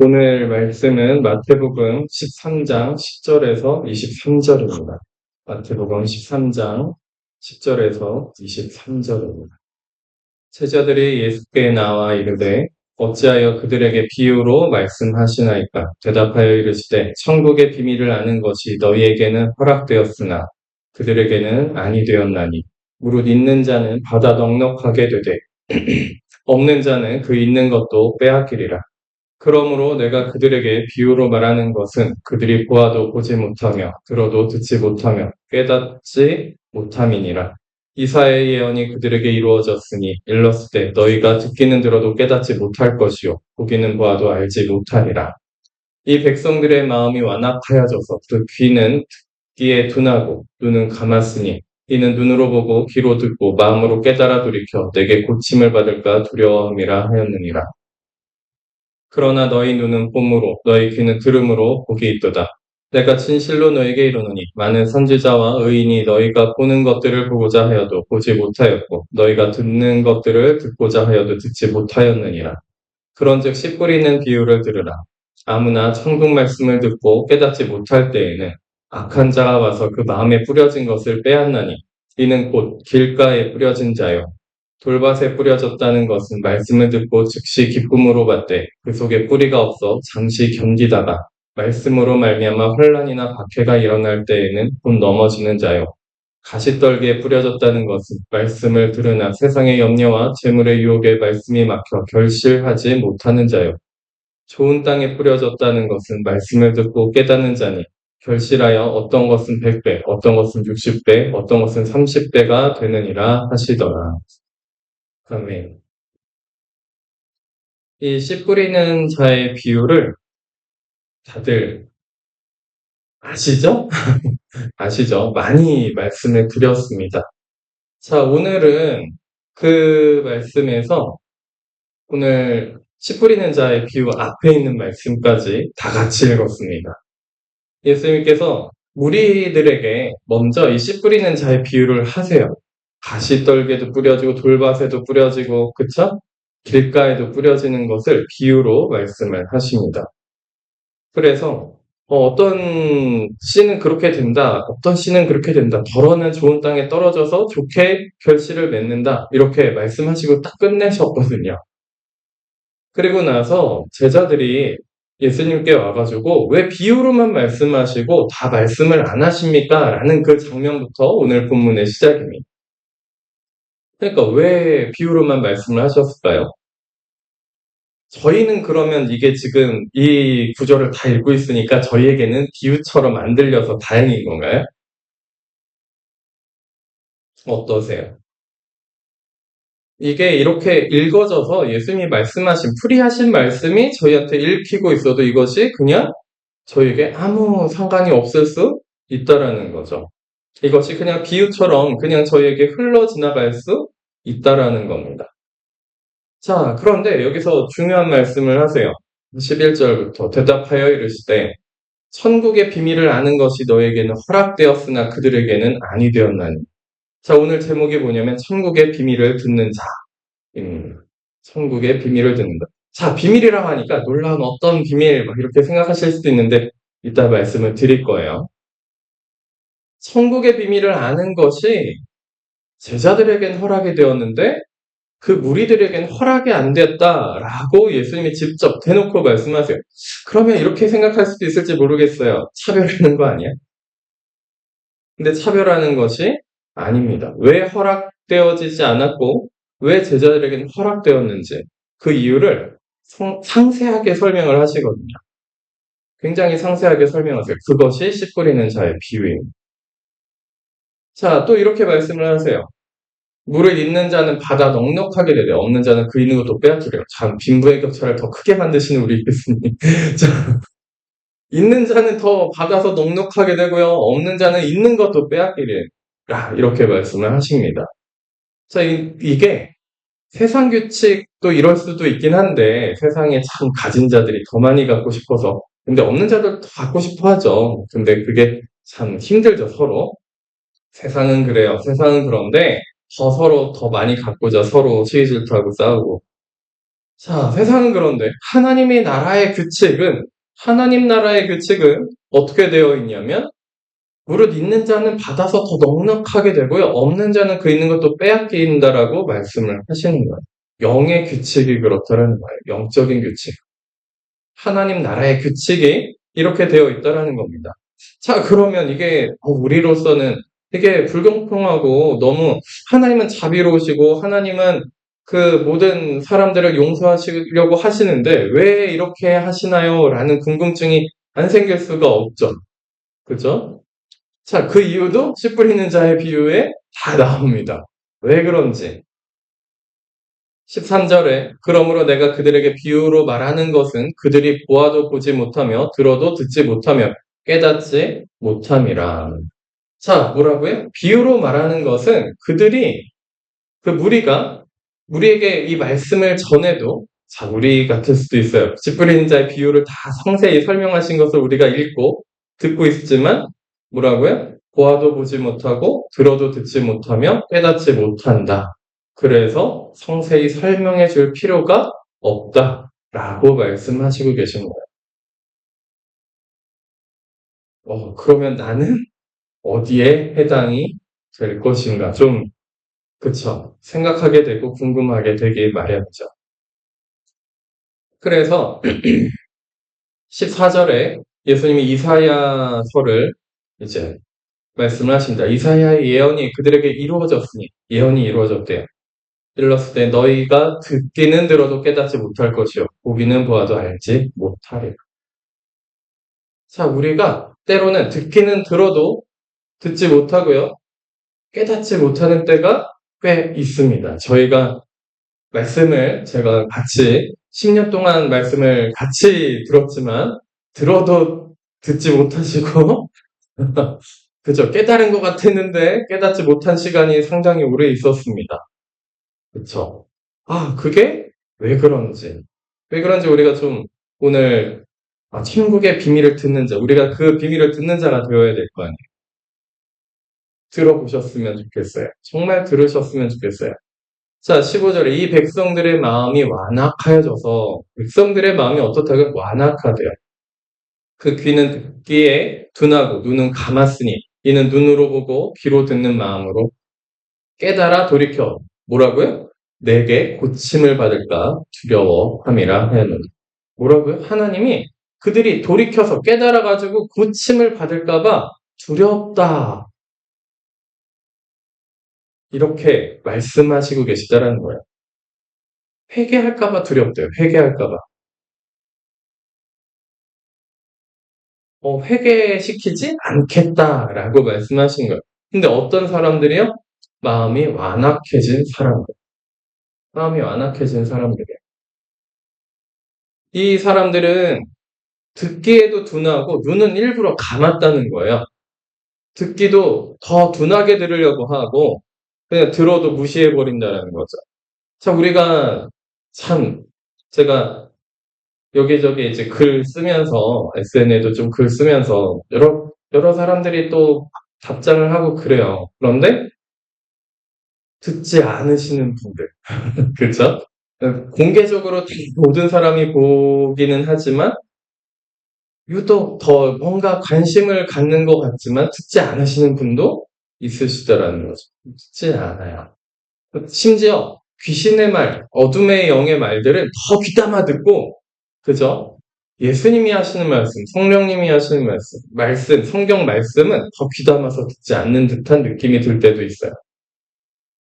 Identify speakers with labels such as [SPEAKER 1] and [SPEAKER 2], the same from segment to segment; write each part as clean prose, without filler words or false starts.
[SPEAKER 1] 오늘 말씀은 마태복음 13장 10절에서 23절입니다. 마태복음 13장 10절에서 23절입니다. 제자들이 예수께 나와 이르되 어찌하여 그들에게 비유로 말씀하시나이까? 대답하여 이르시되 천국의 비밀을 아는 것이 너희에게는 허락되었으나 그들에게는 아니 되었나니 무릇 있는 자는 받아 넉넉하게 되되 없는 자는 그 있는 것도 빼앗기리라. 그러므로 내가 그들에게 비유로 말하는 것은 그들이 보아도 보지 못하며 들어도 듣지 못하며 깨닫지 못함이니라. 이사야의 예언이 그들에게 이루어졌으니 일렀을 때 너희가 듣기는 들어도 깨닫지 못할 것이요 보기는 보아도 알지 못하리라. 이 백성들의 마음이 완악하여져서 그 귀는 듣기에 둔하고 눈은 감았으니 이는 눈으로 보고 귀로 듣고 마음으로 깨달아 돌이켜 내게 고침을 받을까 두려워함이라 하였느니라. 그러나 너희 눈은 봄으로 너희 귀는 들음으로 복이 있도다. 내가 진실로 너에게 이르노니 많은 선지자와 의인이 너희가 보는 것들을 보고자 하여도 보지 못하였고 너희가 듣는 것들을 듣고자 하여도 듣지 못하였느니라. 그런즉 씨 뿌리는 비유를 들으라. 아무나 천국 말씀을 듣고 깨닫지 못할 때에는 악한 자가 와서 그 마음에 뿌려진 것을 빼앗나니 이는 곧 길가에 뿌려진 자요 돌밭에 뿌려졌다는 것은 말씀을 듣고 즉시 기쁨으로 받되 그 속에 뿌리가 없어 잠시 견디다가 말씀으로 말미암아 환난이나 박해가 일어날 때에는 곧 넘어지는 자요. 가시떨기에 뿌려졌다는 것은 말씀을 들으나 세상의 염려와 재물의 유혹에 말씀이 막혀 결실하지 못하는 자요. 좋은 땅에 뿌려졌다는 것은 말씀을 듣고 깨닫는 자니 결실하여 어떤 것은 100배, 어떤 것은 60배, 어떤 것은 30배가 되느니라 하시더라. 아멘. 이 씨 뿌리는 자의 비유를 다들 아시죠? 아시죠? 많이 말씀을 드렸습니다. 자, 오늘은 그 말씀에서 오늘 씨 뿌리는 자의 비유 앞에 있는 말씀까지 다 같이 읽었습니다. 예수님께서 무리들에게 먼저 이 씨 뿌리는 자의 비유를 하세요. 가시떨기에도 뿌려지고 돌밭에도 뿌려지고 그쵸? 길가에도 뿌려지는 것을 비유로 말씀을 하십니다. 그래서 어떤 씨는 그렇게 된다, 어떤 씨는 그렇게 된다, 덜어는 좋은 땅에 떨어져서 좋게 결실을 맺는다 이렇게 말씀하시고 딱 끝내셨거든요. 그리고 나서 제자들이 예수님께 와가지고 왜 비유로만 말씀하시고 다 말씀을 안 하십니까? 라는 그 장면부터 오늘 본문의 시작입니다. 그러니까 왜 비유로만 말씀을 하셨을까요? 저희는 그러면 이게 지금 이 구절을 다 읽고 있으니까 저희에게는 비유처럼 안 들려서 다행인 건가요? 어떠세요? 이게 이렇게 읽어져서 예수님이 말씀하신, 풀이하신 말씀이 저희한테 읽히고 있어도 이것이 그냥 저희에게 아무 상관이 없을 수 있다라는 거죠. 이것이 그냥 비유처럼 그냥 저희에게 흘러 지나갈 수 있다라는 겁니다. 자, 그런데 여기서 중요한 말씀을 하세요. 11절부터 대답하여 이르시되 천국의 비밀을 아는 것이 너에게는 허락되었으나 그들에게는 아니 되었나니. 자, 오늘 제목이 뭐냐면 천국의 비밀을 듣는 자입니다. 천국의 비밀을 듣는다. 자, 비밀이라고 하니까 놀라운 어떤 비밀 막 이렇게 생각하실 수도 있는데 이따 말씀을 드릴 거예요. 천국의 비밀을 아는 것이 제자들에겐 허락이 되었는데 그 무리들에겐 허락이 안 됐다라고 예수님이 직접 대놓고 말씀하세요. 그러면 이렇게 생각할 수도 있을지 모르겠어요. 차별하는 거 아니야? 근데 차별하는 것이 아닙니다. 왜 허락되어지지 않았고 왜 제자들에겐 허락되었는지 그 이유를 상세하게 설명을 하시거든요. 굉장히 상세하게 설명하세요. 그것이 씨 뿌리는 자의 비유입니다. 자, 또 이렇게 말씀을 하세요. 물을 잇는 자는 받아 넉넉하게 되되 없는 자는 그 있는 것도 빼앗기래요. 참 빈부의 격차를 더 크게 만드시는 우리 예수님. 자, 있는 자는 더 받아서 넉넉하게 되고요. 없는 자는 있는 것도 빼앗기리라. 이렇게 말씀을 하십니다. 자, 이게 세상 규칙도 이럴 수도 있긴 한데 세상에 참 가진 자들이 더 많이 갖고 싶어서 근데 없는 자들도 갖고 싶어 하죠. 근데 그게 참 힘들죠, 서로. 세상은 그래요. 세상은 그런데 서로 더 많이 갖고자 서로 시기 질투하고 싸우고 자, 세상은 그런데 하나님 나라의 규칙은 어떻게 되어 있냐면 무릇 있는 자는 받아서 더 넉넉하게 되고요. 없는 자는 그 있는 것도 빼앗긴다라고 말씀을 하시는 거예요. 영의 규칙이 그렇다라는 거예요. 영적인 규칙. 하나님 나라의 규칙이 이렇게 되어 있다라는 겁니다. 자, 그러면 이게 우리로서는 되게 불공평하고 너무 하나님은 자비로우시고 하나님은 그 모든 사람들을 용서하시려고 하시는데 왜 이렇게 하시나요? 라는 궁금증이 안 생길 수가 없죠. 그죠? 자, 그 이유도 씨 뿌리는 자의 비유에 다 나옵니다. 왜 그런지. 13절에 그러므로 내가 그들에게 비유로 말하는 것은 그들이 보아도 보지 못하며 들어도 듣지 못하며 깨닫지 못함이라. 자, 뭐라고요? 비유로 말하는 것은 그들이 그 무리에게 이 말씀을 전해도 자, 우리 같을 수도 있어요. 씨 뿌리는 자의 비유를 다 상세히 설명하신 것을 우리가 읽고 듣고 있지만 뭐라고요? 보아도 보지 못하고 들어도 듣지 못하며 깨닫지 못한다. 그래서 상세히 설명해 줄 필요가 없다라고 말씀하시고 계신 거예요. 그러면 나는 어디에 해당이 될 것인가? 좀, 그쵸. 생각하게 되고 궁금하게 되기 마련이죠. 그래서 14절에 예수님이 이사야서를 이제 말씀을 하신다. 이사야의 예언이 그들에게 이루어졌으니, 예언이 이루어졌대요. 일렀을 때 너희가 듣기는 들어도 깨닫지 못할 것이요. 보기는 보아도 알지 못하리라. 자, 우리가 때로는 듣기는 들어도 듣지 못하고요. 깨닫지 못하는 때가 꽤 있습니다. 제가 같이 10년 동안 말씀을 같이 들었지만 들어도 듣지 못하시고 그죠? 깨달은 것 같았는데 깨닫지 못한 시간이 상당히 오래 있었습니다. 그쵸? 그게 왜 그런지 우리가 좀 오늘 천국의 비밀을 듣는 자, 우리가 그 비밀을 듣는 자가 되어야 될 거 아니에요. 들어보셨으면 좋겠어요. 정말 들으셨으면 좋겠어요. 자, 15절에 이 백성들의 마음이 완악하여져서 백성들의 마음이 어떻다고요? 완악하대요. 그 귀는 듣기에 둔하고 눈은 감았으니 이는 눈으로 보고 귀로 듣는 마음으로 깨달아 돌이켜 뭐라고요? 내게 고침을 받을까 두려워함이라 하였노니 뭐라고요? 하나님이 그들이 돌이켜서 깨달아가지고 고침을 받을까봐 두렵다 이렇게 말씀하시고 계시다라는 거예요. 회개할까봐 두렵대요. 회개할까봐. 회개시키지 않겠다라고 말씀하신 거예요. 근데 어떤 사람들이요? 마음이 완악해진 사람들. 마음이 완악해진 사람들이에요. 이 사람들은 듣기에도 둔하고 눈은 일부러 감았다는 거예요. 듣기도 더 둔하게 들으려고 하고 그냥 들어도 무시해버린다는 거죠. 참 우리가 참 제가 여기저기 이제 글 쓰면서 SNS에도 좀 글 쓰면서 여러 사람들이 또 답장을 하고 그래요. 그런데 듣지 않으시는 분들, 그렇죠? 공개적으로 모든 사람이 보기는 하지만 유독 더 뭔가 관심을 갖는 것 같지만 듣지 않으시는 분도 있으시더라는 거죠. 듣지 않아요. 심지어 귀신의 말, 어둠의 영의 말들은 더 귀담아 듣고, 그죠? 예수님이 하시는 말씀, 성령님이 하시는 성경 말씀은 더 귀담아서 듣지 않는 듯한 느낌이 들 때도 있어요.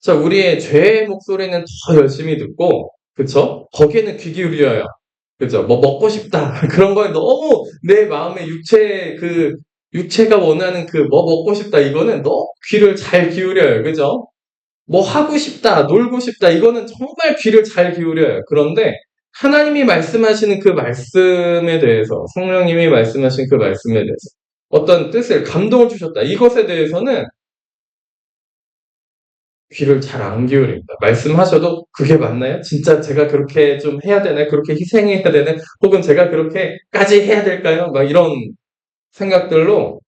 [SPEAKER 1] 자, 우리의 죄의 목소리는 더 열심히 듣고, 그쵸? 거기에는 귀 기울여요. 그죠? 뭐 먹고 싶다. 그런 거에 너무 내 마음의 육체가 원하는 뭐 먹고 싶다. 이거는 너무 귀를 잘 기울여요. 그죠? 뭐 하고 싶다, 놀고 싶다, 이거는 정말 귀를 잘 기울여요. 그런데 하나님이 말씀하시는 그 말씀에 대해서, 성령님이 말씀하신 그 말씀에 대해서 어떤 뜻을, 감동을 주셨다. 이것에 대해서는 귀를 잘 안 기울입니다. 말씀하셔도 그게 맞나요? 진짜 제가 그렇게 좀 해야 되나요? 그렇게 희생해야 되나요? 혹은 제가 그렇게까지 해야 될까요? 막 이런 생각들로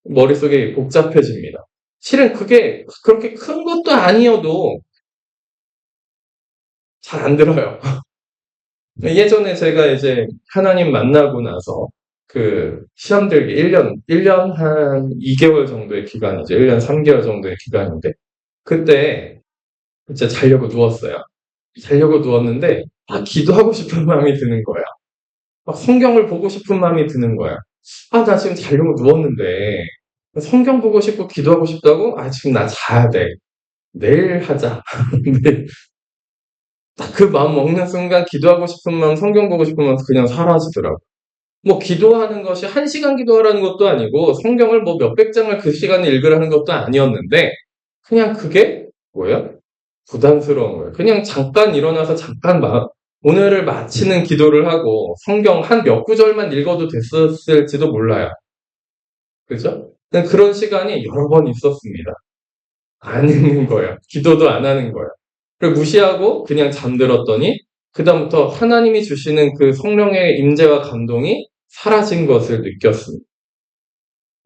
[SPEAKER 1] 머릿속이 복잡해집니다. 실은 그게 그렇게 큰 것도 아니어도 잘 안 들어요. 예전에 제가 이제 하나님 만나고 나서 그 시험 들기 1년 한 2개월 정도의 기간이죠. 1년 3개월 정도의 기간인데, 그때 진짜 자려고 누웠어요. 자려고 누웠는데, 기도하고 싶은 마음이 드는 거야. 막 성경을 보고 싶은 마음이 드는 거야. 나 지금 자려고 누웠는데, 성경 보고 싶고 기도하고 싶다고? 지금 나 자야 돼. 내일 하자. 근데 딱 그 마음 먹는 순간 기도하고 싶은 마음, 성경 보고 싶은 마음 그냥 사라지더라고. 뭐 기도하는 것이 1시간 기도하라는 것도 아니고 성경을 뭐 몇백 장을 그 시간에 읽으라는 것도 아니었는데 그냥 그게 뭐예요? 부담스러운 거예요. 그냥 잠깐 일어나서 잠깐 오늘을 마치는 기도를 하고 성경 한 몇 구절만 읽어도 됐었을지도 몰라요. 그죠? 그런 시간이 여러 번 있었습니다. 안 읽는 거예요. 기도도 안 하는 거예요. 그리고 무시하고 그냥 잠들었더니 그다음부터 하나님이 주시는 그 성령의 임재와 감동이 사라진 것을 느꼈습니다.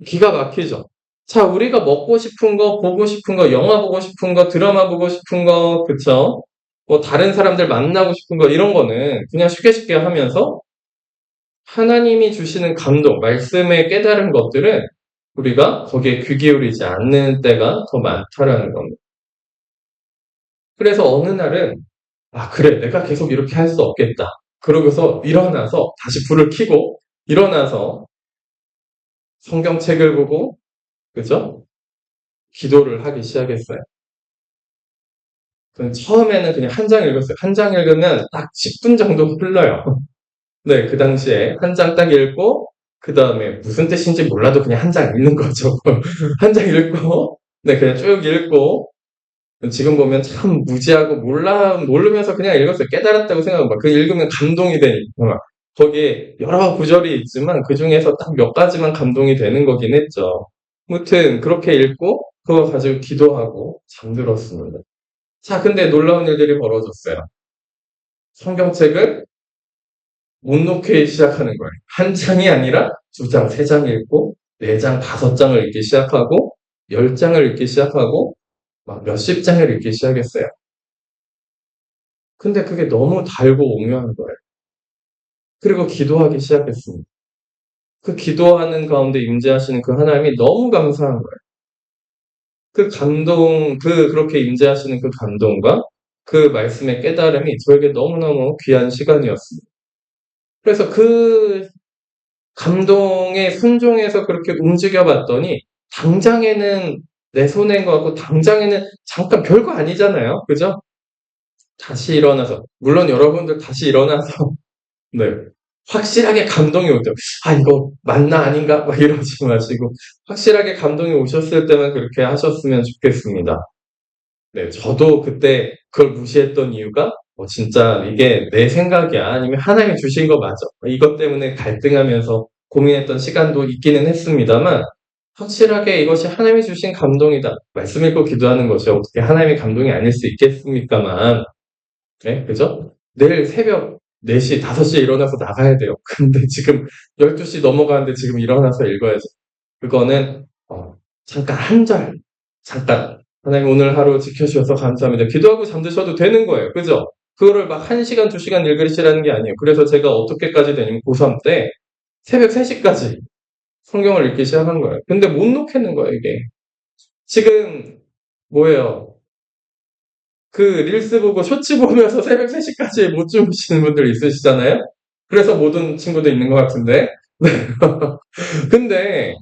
[SPEAKER 1] 기가 막히죠. 자, 우리가 먹고 싶은 거, 보고 싶은 거, 영화 보고 싶은 거, 드라마 보고 싶은 거, 그쵸? 뭐 다른 사람들 만나고 싶은 거 이런 거는 그냥 쉽게 쉽게 하면서 하나님이 주시는 감동, 말씀의 깨달은 것들은 우리가 거기에 귀 기울이지 않는 때가 더 많다라는 겁니다. 그래서 어느 날은 그래, 내가 계속 이렇게 할 수 없겠다. 그러고서 일어나서 다시 불을 켜고 일어나서 성경책을 보고, 그죠? 기도를 하기 시작했어요. 처음에는 그냥 한 장 읽었어요. 한 장 읽으면 딱 10분 정도 흘러요. 네, 그 당시에 한 장 딱 읽고, 그 다음에 무슨 뜻인지 몰라도 그냥 한 장 읽는 거죠. 한 장 읽고, 네, 그냥 쭉 읽고, 지금 보면 참 무지하고 모르면서 그냥 읽었어요. 깨달았다고 생각하고 막 그 읽으면 감동이 되니까 막 거기에 여러 구절이 있지만 그 중에서 딱 몇 가지만 감동이 되는 거긴 했죠. 아무튼 그렇게 읽고 그거 가지고 기도하고 잠들었습니다. 자, 근데 놀라운 일들이 벌어졌어요. 성경책을 못 놓기 시작하는 거예요. 한 장이 아니라 2장, 3장 읽고 4장, 5장을 읽기 시작하고 10장을 읽기 시작하고 막 몇십 장을 읽기 시작했어요. 근데 그게 너무 달고 오묘한 거예요. 그리고 기도하기 시작했습니다. 그 기도하는 가운데 임재하시는 그 하나님이 너무 감사한 거예요. 그 감동, 그렇게 임재하시는 그 감동과 그 말씀의 깨달음이 저에게 너무너무 귀한 시간이었습니다. 그래서 그 감동에 순종해서 그렇게 움직여 봤더니 당장에는 내 손해인 것 같고 당장에는 잠깐 별거 아니잖아요. 그죠? 다시 일어나서 물론 여러분들 다시 일어나서 네. 확실하게 감동이 오죠. 이거 맞나 아닌가? 막 이러지 마시고, 확실하게 감동이 오셨을 때만 그렇게 하셨으면 좋겠습니다. 네, 저도 그때 그걸 무시했던 이유가, 진짜 이게 내 생각이야. 아니면 하나님이 주신 거 맞아. 이것 때문에 갈등하면서 고민했던 시간도 있기는 했습니다만, 확실하게 이것이 하나님이 주신 감동이다. 말씀 읽고 기도하는 것이 어떻게 하나님의 감동이 아닐 수 있겠습니까만, 네, 그죠? 내일 새벽 4시, 5시에 일어나서 나가야 돼요. 근데 지금 12시 넘어가는데 지금 일어나서 읽어야죠. 그거는, 잠깐 한 절, 잠깐. 하나님 오늘 하루 지켜주셔서 감사합니다. 기도하고 잠드셔도 되는 거예요. 그죠? 그거를 막 1시간, 2시간 읽으시라는 게 아니에요. 그래서 제가 어떻게까지 되냐면 고3 때 새벽 3시까지 성경을 읽기 시작한 거예요. 근데 못 놓겠는 거예요, 이게. 지금, 뭐예요? 그 릴스 보고 쇼츠 보면서 새벽 3시까지 못 주무시는 분들 있으시잖아요? 그래서 모든 친구들 있는 것 같은데. 네. 근데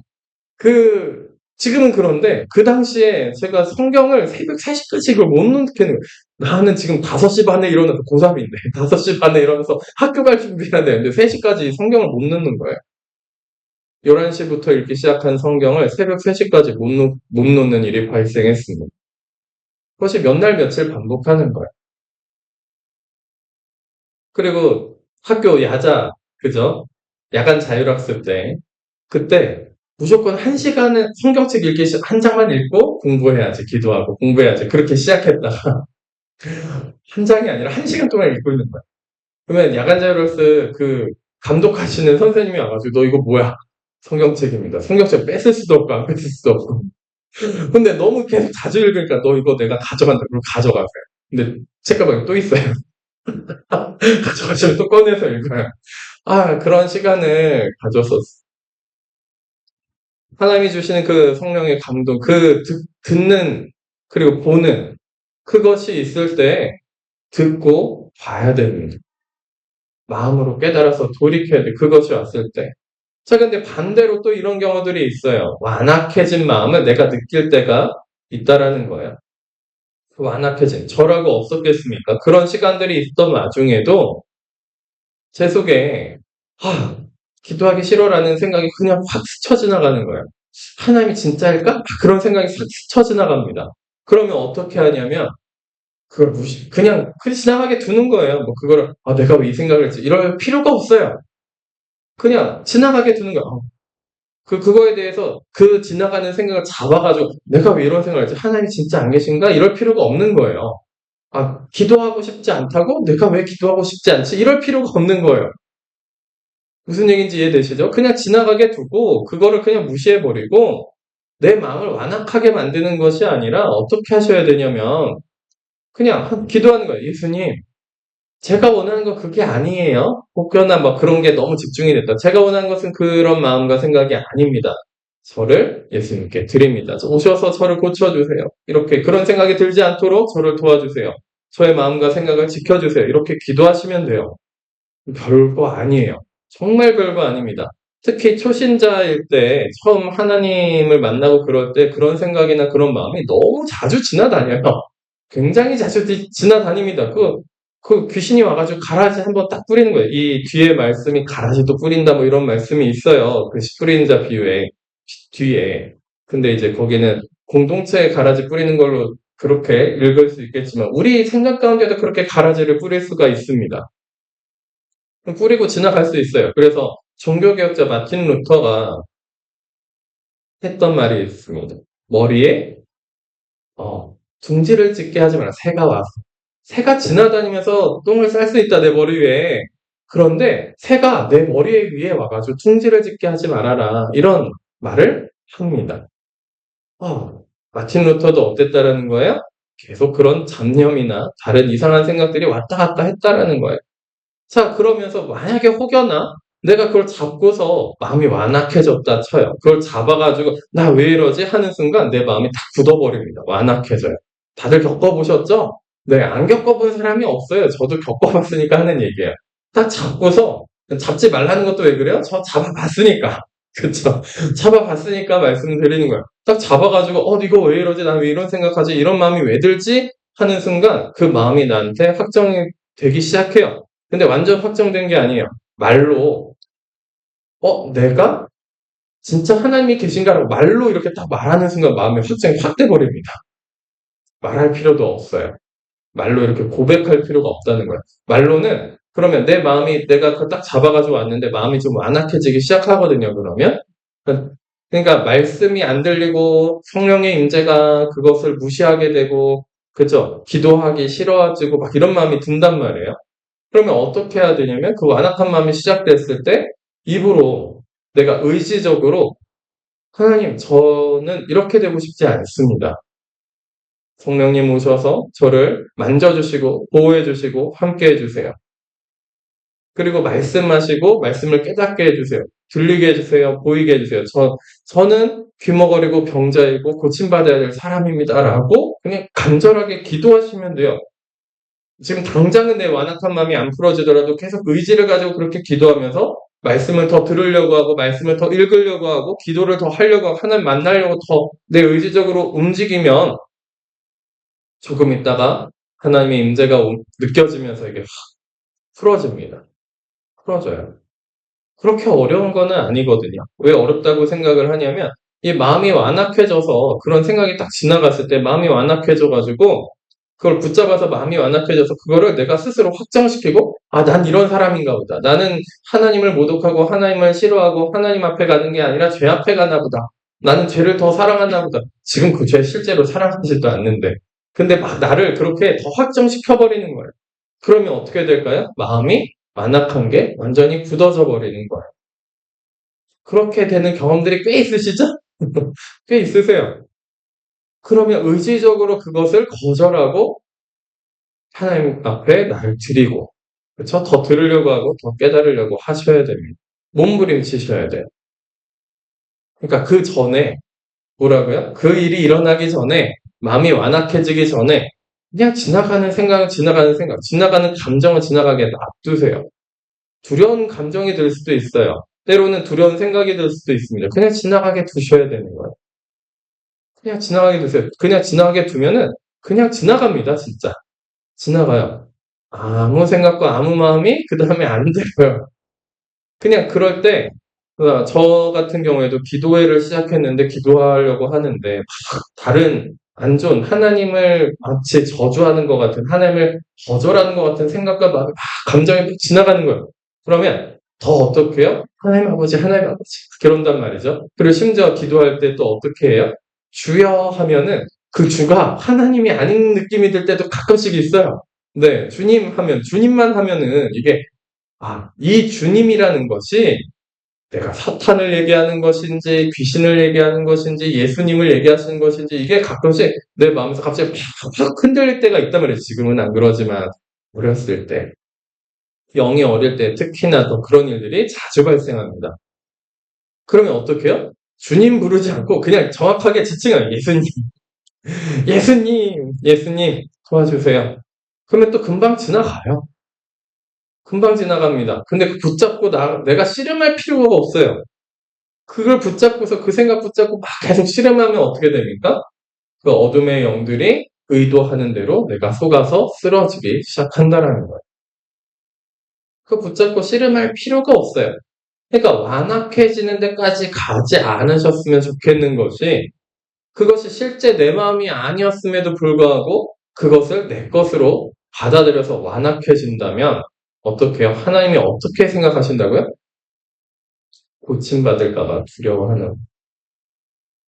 [SPEAKER 1] 지금은 그런데 그 당시에 제가 성경을 새벽 3시까지 이걸 못 놓겠는 거예요. 나는 지금 5시 반에 일어나서 고3인데 5시 반에 일어나서 학교 갈 준비해야 되는데 3시까지 성경을 못 놓는 거예요. 11시부터 읽기 시작한 성경을 새벽 3시까지 못 놓는 일이 발생했습니다. 그것이 몇 날 며칠 반복하는 거예요. 그리고 학교 야자, 그죠? 야간 자율학습 때, 그때 무조건 1시간은 성경책 읽기 한 장만 읽고 공부해야지, 기도하고 공부해야지. 그렇게 시작했다가 한 장이 아니라 1시간 동안 읽고 있는 거야. 그러면 야간 자율학습 감독하시는 선생님이 와가지고 너 이거 뭐야? 성경책입니다. 성경책 뺏을 수도 없고 안 뺏을 수도 없고. 근데 너무 계속 자주 읽으니까 너 이거 내가 가져간다. 그럼 가져가세요. 근데 책가방에 또 있어요. 가져가시면 또 꺼내서 읽어요. 그런 시간을 가졌었어. 하나님이 주시는 그 성령의 감동, 듣는, 그리고 보는, 그것이 있을 때 듣고 봐야 됩니다. 마음으로 깨달아서 돌이켜야 돼. 그것이 왔을 때. 자, 근데 반대로 또 이런 경우들이 있어요. 완악해진 마음을 내가 느낄 때가 있다라는 거예요. 그 완악해진, 저라고 없었겠습니까? 그런 시간들이 있던 와중에도 제 속에, 기도하기 싫어라는 생각이 그냥 확 스쳐 지나가는 거예요. 하나님이 진짜일까? 그런 생각이 싹 스쳐 지나갑니다. 그러면 어떻게 하냐면, 그걸 그냥 지나가게 두는 거예요. 뭐, 그거를, 내가 왜 이 생각을 했지? 이럴 필요가 없어요. 그냥 지나가게 두는 거예요. 그거에 대해서 그 지나가는 생각을 잡아가지고, 내가 왜 이런 생각을 했지? 하나님이 진짜 안 계신가? 이럴 필요가 없는 거예요. 기도하고 싶지 않다고? 내가 왜 기도하고 싶지 않지? 이럴 필요가 없는 거예요. 무슨 얘기인지 이해되시죠? 그냥 지나가게 두고, 그거를 그냥 무시해버리고, 내 마음을 완악하게 만드는 것이 아니라, 어떻게 하셔야 되냐면, 그냥 기도하는 거예요. 예수님, 제가 원하는 건 그게 아니에요. 혹여나 막 그런 게 너무 집중이 됐다. 제가 원하는 것은 그런 마음과 생각이 아닙니다. 저를 예수님께 드립니다. 오셔서 저를 고쳐주세요. 이렇게 그런 생각이 들지 않도록 저를 도와주세요. 저의 마음과 생각을 지켜주세요. 이렇게 기도하시면 돼요. 별거 아니에요. 정말 별거 아닙니다. 특히 초신자일 때 처음 하나님을 만나고 그럴 때 그런 생각이나 그런 마음이 너무 자주 지나다녀요. 굉장히 자주 지나다닙니다. 그 귀신이 와가지고 가라지 한번 딱 뿌리는 거예요. 이 뒤에 말씀이 가라지도 뿌린다 뭐 이런 말씀이 있어요. 그 씨 뿌리는 자 비유에 뒤에. 근데 이제 거기는 공동체에 가라지 뿌리는 걸로 그렇게 읽을 수 있겠지만 우리 생각 가운데도 그렇게 가라지를 뿌릴 수가 있습니다. 뿌리고 지나갈 수 있어요. 그래서 종교개혁자 마틴 루터가 했던 말이 있습니다. 머리에 둥지를 찍게 하지 마라. 새가 와서. 새가 지나다니면서 똥을 쌀 수 있다, 내 머리 위에. 그런데 새가 내 머리 위에 와가지고 둥지를 짓게 하지 말아라. 이런 말을 합니다. 마틴 루터도 어땠다라는 거예요? 계속 그런 잡념이나 다른 이상한 생각들이 왔다 갔다 했다라는 거예요. 자, 그러면서 만약에 혹여나 내가 그걸 잡고서 마음이 완악해졌다 쳐요. 그걸 잡아가지고 나 왜 이러지? 하는 순간 내 마음이 딱 굳어버립니다. 완악해져요. 다들 겪어보셨죠? 네, 안 겪어본 사람이 없어요. 저도 겪어봤으니까 하는 얘기예요. 딱 잡고서 잡지 말라는 것도 왜 그래요? 저 잡아봤으니까. 그쵸? 잡아봤으니까 말씀드리는 거예요. 딱 잡아가지고 이거 왜 이러지? 난 왜 이런 생각하지? 이런 마음이 왜 들지? 하는 순간 그 마음이 나한테 확정이 되기 시작해요. 근데 완전 확정된 게 아니에요. 말로 내가 진짜 하나님이 계신가라고 말로 이렇게 딱 말하는 순간 마음의 확정이 확 돼버립니다. 말할 필요도 없어요. 말로 이렇게 고백할 필요가 없다는 거예요. 말로는 그러면 내 마음이 내가 그걸 딱 잡아가지고 왔는데 마음이 좀 완악해지기 시작하거든요. 그러면 그러니까 말씀이 안 들리고 성령의 임재가 그것을 무시하게 되고 그죠? 기도하기 싫어지고 막 이런 마음이 든단 말이에요. 그러면 어떻게 해야 되냐면 그 완악한 마음이 시작됐을 때 입으로 내가 의지적으로 하나님 저는 이렇게 되고 싶지 않습니다. 성령님 오셔서 저를 만져주시고 보호해주시고 함께해주세요. 그리고 말씀하시고 말씀을 깨닫게 해주세요. 들리게 해주세요. 보이게 해주세요. 저는 귀머거리고 병자이고 고침받아야 될 사람입니다라고 그냥 간절하게 기도하시면 돼요. 지금 당장은 내 완악한 마음이 안 풀어지더라도 계속 의지를 가지고 그렇게 기도하면서 말씀을 더 들으려고 하고 말씀을 더 읽으려고 하고 기도를 더 하려고 하고 하나님 만나려고 더 내 의지적으로 움직이면 조금 있다가 하나님의 임재가 느껴지면서 이게 확 풀어집니다. 풀어져요. 그렇게 어려운 거는 아니거든요. 왜 어렵다고 생각을 하냐면 이 마음이 완악해져서 그런 생각이 딱 지나갔을 때 마음이 완악해져가지고 그걸 붙잡아서 마음이 완악해져서 그거를 내가 스스로 확정시키고 난 이런 사람인가 보다. 나는 하나님을 모독하고 하나님을 싫어하고 하나님 앞에 가는 게 아니라 죄 앞에 가나 보다. 나는 죄를 더 사랑하나 보다. 지금 그 죄 실제로 사랑하지도 않는데. 근데 막 나를 그렇게 더 확정시켜버리는 거예요. 그러면 어떻게 될까요? 마음이 완악한 게 완전히 굳어져 버리는 거예요. 그렇게 되는 경험들이 꽤 있으시죠? 꽤 있으세요. 그러면 의지적으로 그것을 거절하고 하나님 앞에 나를 드리고, 그렇죠? 더 들으려고 하고 더 깨달으려고 하셔야 됩니다. 몸부림치셔야 돼요. 그러니까 그 전에 뭐라고요? 그 일이 일어나기 전에 마음이 완악해지기 전에 그냥 지나가는 생각은 지나가는 생각, 지나가는 감정은 지나가게 놔두세요. 두려운 감정이 들 수도 있어요. 때로는 두려운 생각이 들 수도 있습니다. 그냥 지나가게 두셔야 되는 거예요. 그냥 지나가게 두세요. 그냥 지나가게 두면은 그냥 지나갑니다, 진짜. 지나가요. 아무 생각과 아무 마음이 그 다음에 안 들어요. 그냥 그럴 때, 저 같은 경우에도 기도회를 시작했는데 기도하려고 하는데, 막 다른 안 좋은 하나님을 마치 저주하는 것 같은, 하나님을 거절하는 것 같은 생각과 마음이 막 감정이 지나가는 거예요. 그러면 더 어떻게 해요? 하나님 아버지, 하나님 아버지. 그런단 말이죠. 그리고 심지어 기도할 때 또 어떻게 해요? 주여 하면은 그 주가 하나님이 아닌 느낌이 들 때도 가끔씩 있어요. 네, 주님 하면, 주님만 하면은 이게, 이 주님이라는 것이 내가 사탄을 얘기하는 것인지, 귀신을 얘기하는 것인지, 예수님을 얘기하시는 것인지, 이게 가끔씩 내 마음에서 갑자기 팍 흔들릴 때가 있단 말이에요. 지금은 안 그러지만, 어렸을 때. 영이 어릴 때 특히나 더 그런 일들이 자주 발생합니다. 그러면 어떻게 해요? 주님 부르지 않고 그냥 정확하게 지칭해요. 예수님, 예수님, 예수님 도와주세요. 그러면 또 금방 지나가요. 금방 지나갑니다. 근데 그 붙잡고 내가 씨름할 필요가 없어요. 그걸 붙잡고서 그 생각 붙잡고 막 계속 씨름하면 어떻게 됩니까? 그 어둠의 영들이 의도하는 대로 내가 속아서 쓰러지기 시작한다라는 거예요. 그 붙잡고 씨름할 필요가 없어요. 그러니까 완악해지는 데까지 가지 않으셨으면 좋겠는 것이, 그것이 실제 내 마음이 아니었음에도 불구하고 그것을 내 것으로 받아들여서 완악해진다면 어떻게 해요? 하나님이 어떻게 생각하신다고요? 고침받을까봐 두려워하는.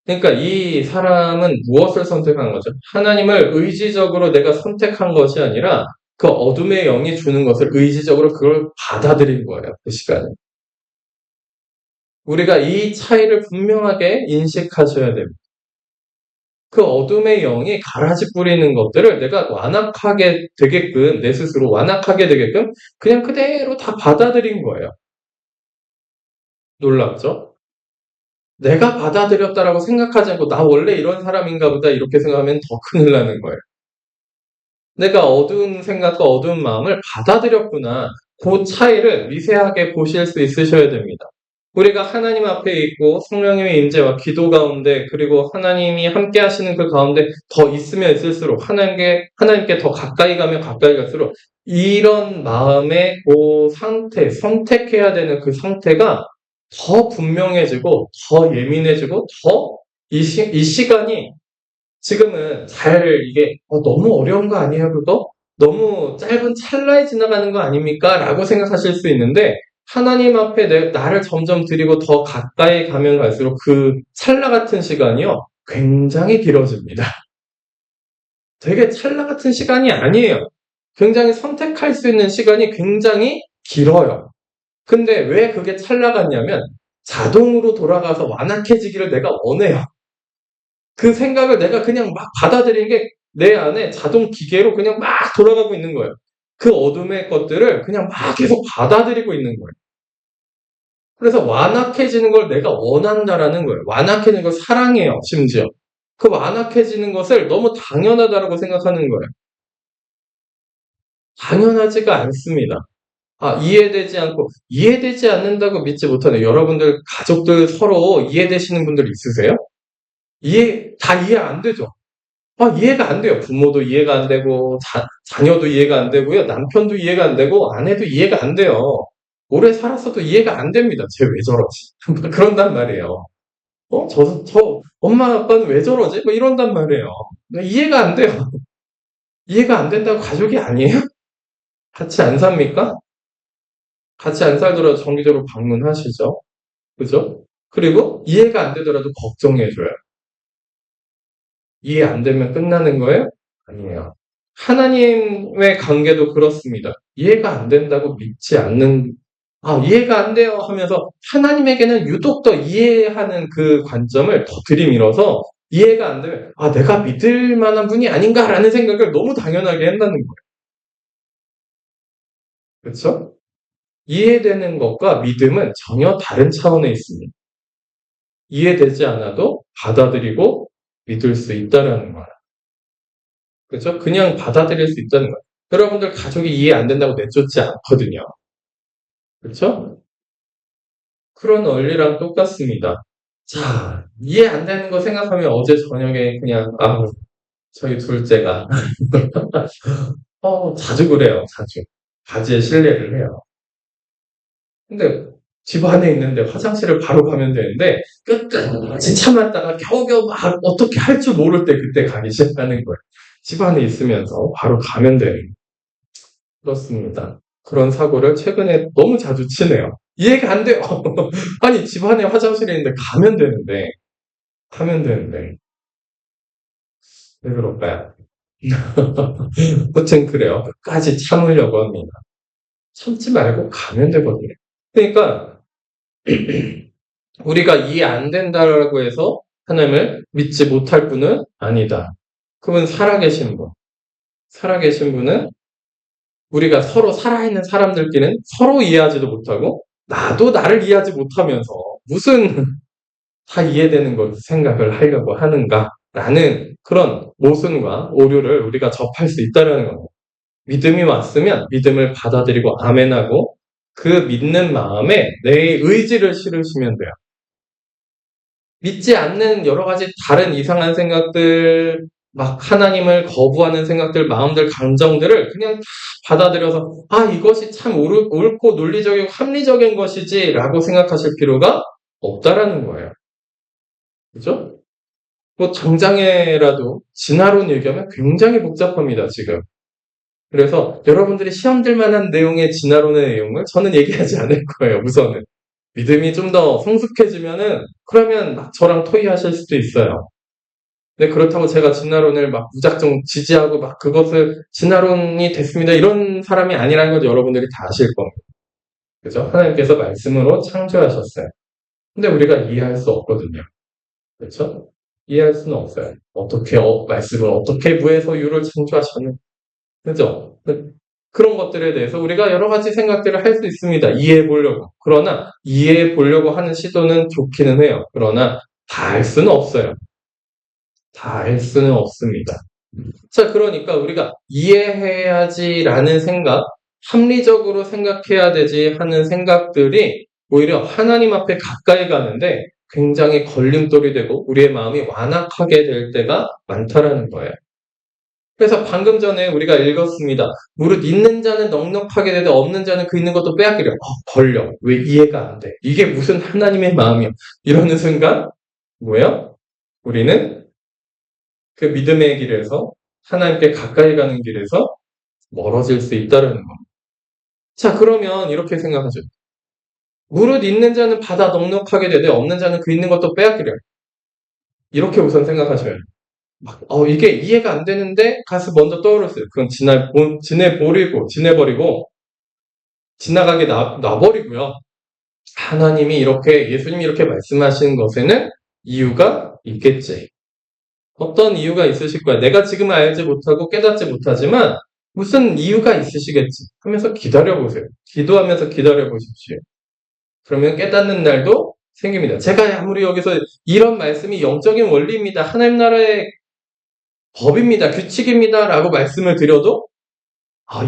[SPEAKER 1] 그러니까 이 사람은 무엇을 선택한 거죠? 하나님을 의지적으로 내가 선택한 것이 아니라 그 어둠의 영이 주는 것을 의지적으로 그걸 받아들인 거예요. 그 시간에. 우리가 이 차이를 분명하게 인식하셔야 됩니다. 그 어둠의 영이 가라지 뿌리는 것들을 내가 완악하게 되게끔, 내 스스로 완악하게 되게끔 그냥 그대로 다 받아들인 거예요. 놀랍죠? 내가 받아들였다라고 생각하지 않고 나 원래 이런 사람인가 보다 이렇게 생각하면 더 큰일 나는 거예요. 내가 어두운 생각과 어두운 마음을 받아들였구나. 그 차이를 미세하게 보실 수 있으셔야 됩니다. 우리가 하나님 앞에 있고 성령님의 임재와 기도 가운데, 그리고 하나님이 함께 하시는 그 가운데 더 있으면 있을수록 하나님께 더 가까이 가면 가까이 갈수록 이런 마음의 그 상태, 선택해야 되는 그 상태가 더 분명해지고 더 예민해지고 더 이 시간이, 지금은 이게 너무 어려운 거 아니에요, 그거? 너무 짧은 찰나에 지나가는 거 아닙니까? 라고 생각하실 수 있는데, 하나님 앞에 나를 점점 드리고 더 가까이 가면 갈수록 그 찰나 같은 시간이요, 굉장히 길어집니다. 되게 찰나 같은 시간이 아니에요. 굉장히 선택할 수 있는 시간이 굉장히 길어요. 근데 왜 그게 찰나 같냐면, 자동으로 돌아가서 완악해지기를 내가 원해요. 그 생각을 내가 그냥 막 받아들이는 게 내 안에 자동 기계로 그냥 막 돌아가고 있는 거예요. 그 어둠의 것들을 그냥 막 계속 받아들이고 있는 거예요. 그래서 완악해지는 걸 내가 원한다라는 거예요. 완악해지는 걸 사랑해요, 심지어. 그 완악해지는 것을 너무 당연하다라고 생각하는 거예요. 당연하지가 않습니다. 이해되지 않고, 이해되지 않는다고 믿지 못하는 여러분들, 가족들 서로 이해되시는 분들 있으세요? 다 이해 안 되죠? 이해가 안 돼요. 부모도 이해가 안 되고, 자녀도 이해가 안 되고요. 남편도 이해가 안 되고, 아내도 이해가 안 돼요. 오래 살았어도 이해가 안 됩니다. 쟤 왜 저러지? 그런단 말이에요. 엄마, 아빠는 왜 저러지? 이런단 말이에요. 이해가 안 돼요. 이해가 안 된다고 가족이 아니에요? 같이 안 삽니까? 같이 안 살더라도 정기적으로 방문하시죠. 그죠? 그리고 이해가 안 되더라도 걱정해줘요. 이해 안 되면 끝나는 거예요? 아니에요. 하나님의 관계도 그렇습니다. 이해가 안 된다고 믿지 않는, 이해가 안 돼요 하면서 하나님에게는 유독 더 이해하는 그 관점을 더 들이밀어서, 이해가 안 되면, 내가 믿을 만한 분이 아닌가라는 생각을 너무 당연하게 한다는 거예요. 그렇죠? 이해되는 것과 믿음은 전혀 다른 차원에 있습니다. 이해되지 않아도 받아들이고 믿을 수 있다라는 거야. 그렇죠? 그냥 받아들일 수 있다는 거야. 여러분들 가족이 이해 안 된다고 내쫓지 않거든요. 그렇죠? 그런 원리랑 똑같습니다. 자, 이해 안 되는 거 생각하면 어제 저녁에 그냥 저희 둘째가 자주 그래요. 자주. 바지에 실례를 해요. 근데 집 안에 있는데 화장실을 바로 가면 되는데 끝까지 참았다가 겨우겨우 막 어떻게 할 줄 모를 때 그때 가기 시작하는 거예요. 집 안에 있으면서 바로 가면 되는 거예요. 그렇습니다. 그런 사고를 최근에 너무 자주 치네요. 이해가 안 돼요. 아니 집 안에 화장실에 있는데 가면 되는데 왜 그럴까요? 여튼 그래요. 끝까지 참으려고 합니다. 참지 말고 가면 되거든요. 그러니까 우리가 이해 안 된다라고 해서 하나님을 믿지 못할 분은 아니다. 그분 살아계신 분은 우리가 서로 살아있는 사람들끼리는 서로 이해하지도 못하고 나도 나를 이해하지 못하면서 무슨 다 이해되는 걸 생각을 하려고 하는가라는 그런 모순과 오류를 우리가 접할 수 있다는 겁니다. 믿음이 왔으면 믿음을 받아들이고 아멘하고 그 믿는 마음에 내 의지를 실으시면 돼요. 믿지 않는 여러 가지 다른 이상한 생각들, 막 하나님을 거부하는 생각들, 마음들, 감정들을 그냥 다 받아들여서 이것이 참 옳고 논리적이고 합리적인 것이지라고 생각하실 필요가 없다라는 거예요. 그죠? 뭐 정장애라도 진화론 얘기하면 굉장히 복잡합니다, 지금. 그래서 여러분들이 시험 들 만한 내용의 진화론의 내용을 저는 얘기하지 않을 거예요, 우선은. 믿음이 좀 더 성숙해지면은, 그러면 막 저랑 토의하실 수도 있어요. 근데 그렇다고 제가 진화론을 막 무작정 지지하고 막 그것을 진화론이 됐습니다. 이런 사람이 아니라는 걸 여러분들이 다 아실 겁니다. 그죠? 하나님께서 말씀으로 창조하셨어요. 근데 우리가 이해할 수 없거든요. 그렇죠? 이해할 수는 없어요. 어떻게 말씀을 어떻게 무에서 유를 창조하셨는 그죠? 그런 것들에 대해서 우리가 여러 가지 생각들을 할 수 있습니다. 이해해 보려고. 그러나 이해해 보려고 하는 시도는 좋기는 해요. 그러나 다 알 수는 없어요. 다 알 수는 없습니다. 자, 그러니까 우리가 이해해야지라는 생각, 합리적으로 생각해야 되지 하는 생각들이 오히려 하나님 앞에 가까이 가는데 굉장히 걸림돌이 되고 우리의 마음이 완악하게 될 때가 많다라는 거예요. 그래서 방금 전에 우리가 읽었습니다. 무릇 있는 자는 넉넉하게 되되 없는 자는 그 있는 것도 빼앗기려. 걸려. 왜 이해가 안 돼? 이게 무슨 하나님의 마음이야? 이러는 순간 뭐예요? 우리는 그 믿음의 길에서 하나님께 가까이 가는 길에서 멀어질 수 있다는 겁니다. 자, 그러면 이렇게 생각하죠. 무릇 있는 자는 받아 넉넉하게 되되 없는 자는 그 있는 것도 빼앗기려. 이렇게 우선 생각하셔야 돼요. 이게 이해가 안 되는데 가서 먼저 떠올렸어요. 그건 지내버리고 지나가게 놔버리고요. 예수님이 이렇게 말씀하시는 것에는 이유가 있겠지. 어떤 이유가 있으실 거야. 내가 지금 알지 못하고 깨닫지 못하지만 무슨 이유가 있으시겠지 하면서 기다려보세요. 기도하면서 기다려보십시오. 그러면 깨닫는 날도 생깁니다. 제가 아무리 여기서 이런 말씀이 영적인 원리입니다. 하나님 나라의 법입니다. 규칙입니다. 라고 말씀을 드려도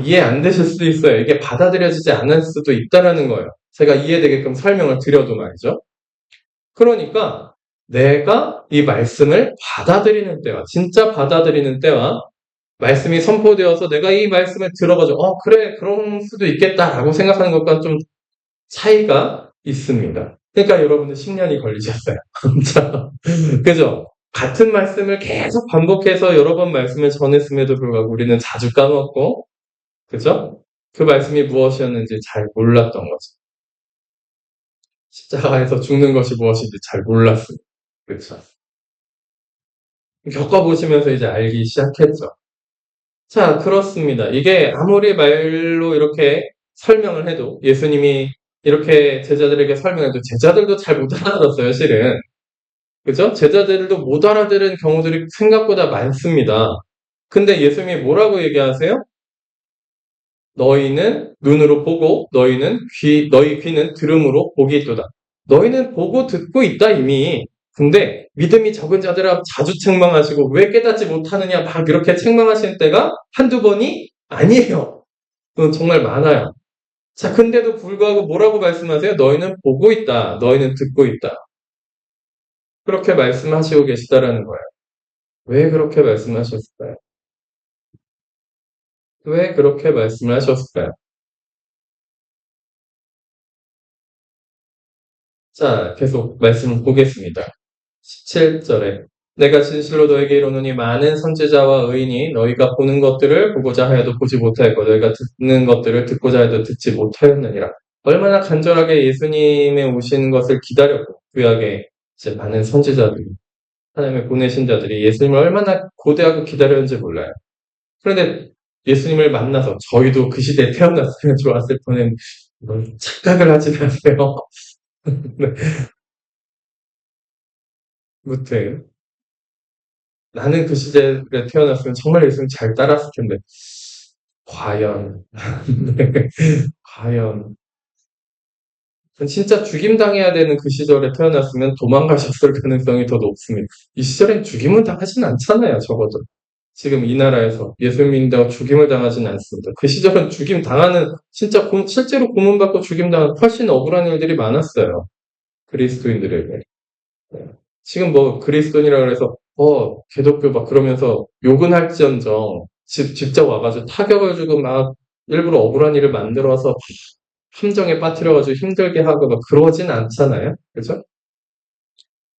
[SPEAKER 1] 이해 안 되실 수도 있어요. 이게 받아들여지지 않을 수도 있다라는 거예요. 제가 이해되게끔 설명을 드려도 말이죠. 그러니까 내가 이 말씀을 받아들이는 때와 진짜 받아들이는 때와 말씀이 선포되어서 내가 이 말씀을 들어가지고 그래 그런 수도 있겠다라고 생각하는 것과 좀 차이가 있습니다. 그러니까 여러분들 10년이 걸리셨어요. 그죠? 같은 말씀을 계속 반복해서 여러 번 말씀을 전했음에도 불구하고 우리는 자주 까먹고 그죠? 그 말씀이 무엇이었는지 잘 몰랐던 거죠. 십자가에서 죽는 것이 무엇인지 잘 몰랐습니다. 그렇죠? 겪어보시면서 이제 알기 시작했죠. 자, 그렇습니다. 이게 아무리 말로 이렇게 설명을 해도 예수님이 이렇게 제자들에게 설명해도 제자들도 잘 못 알아들었어요, 실은. 그죠? 제자들도 못 알아들은 경우들이 생각보다 많습니다. 근데 예수님이 뭐라고 얘기하세요? 너희는 눈으로 보고 너희 귀는 들음으로 복이 있도다. 너희는 보고 듣고 있다 이미. 근데 믿음이 적은 자들아 자주 책망하시고 왜 깨닫지 못하느냐 막 이렇게 책망하시는 때가 한두 번이 아니에요. 그건 정말 많아요. 자, 근데도 불구하고 뭐라고 말씀하세요? 너희는 보고 있다. 너희는 듣고 있다. 그렇게 말씀하시고 계시다라는 거예요. 왜 그렇게 말씀하셨을까요? 왜 그렇게 말씀을 하셨을까요? 자, 계속 말씀을 보겠습니다. 17절에 내가 진실로 너에게 이르노니 많은 선지자와 의인이 너희가 보는 것들을 보고자 하여도 보지 못하였고 너희가 듣는 것들을 듣고자 하여도 듣지 못하였느니라. 얼마나 간절하게 예수님의 오시는 것을 기다렸고 구약에 이제 많은 선지자들이 하나님의 보내신 자들이 예수님을 얼마나 고대하고 기다렸는지 몰라요. 그런데 예수님을 만나서 저희도 그 시대에 태어났으면 좋았을 뻔한 이런 착각을 하지 마세요. 네, 무튼 나는 그 시대에 태어났으면 정말 예수님 잘 따랐을 텐데 과연 네, 과연 진짜 죽임당해야 되는 그 시절에 태어났으면 도망가셨을 가능성이 더 높습니다. 이 시절엔 죽임은 당하진 않잖아요, 적어도. 지금 이 나라에서 예수님 믿는다고 죽임을 당하진 않습니다. 그 시절은 죽임 당하는, 진짜 실제로 고문받고 죽임 당하는 훨씬 억울한 일들이 많았어요. 그리스도인들에게. 네. 지금 뭐 그리스도인이라 그래서 기독교 막 그러면서 욕은 할지언정 직접 와가지고 타격을 주고 막 일부러 억울한 일을 만들어서 함정에 빠뜨려가지고 힘들게 하고 막 그러진 않잖아요. 그죠?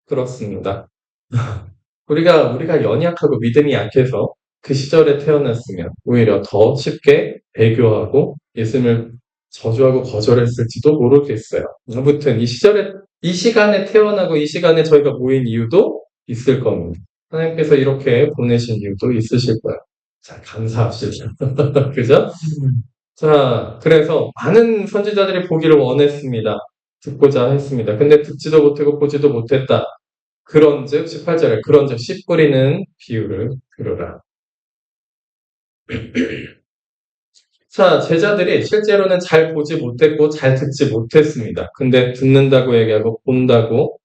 [SPEAKER 1] 그렇습니다. 우리가 연약하고 믿음이 약해서 그 시절에 태어났으면 오히려 더 쉽게 배교하고 예수님을 저주하고 거절했을지도 모르겠어요. 아무튼 이 시간에 태어나고 이 시간에 저희가 모인 이유도 있을 겁니다. 하나님께서 이렇게 보내신 이유도 있으실 거예요. 자, 감사합시다. 그죠? 자, 그래서 많은 선지자들이 보기를 원했습니다. 듣고자 했습니다. 근데 듣지도 못하고 보지도 못했다. 그런즉 18절에 그런즉 씨 뿌리는 비유를 들으라. 자, 제자들이 실제로는 잘 보지 못했고 잘 듣지 못했습니다. 근데 듣는다고 얘기하고 본다고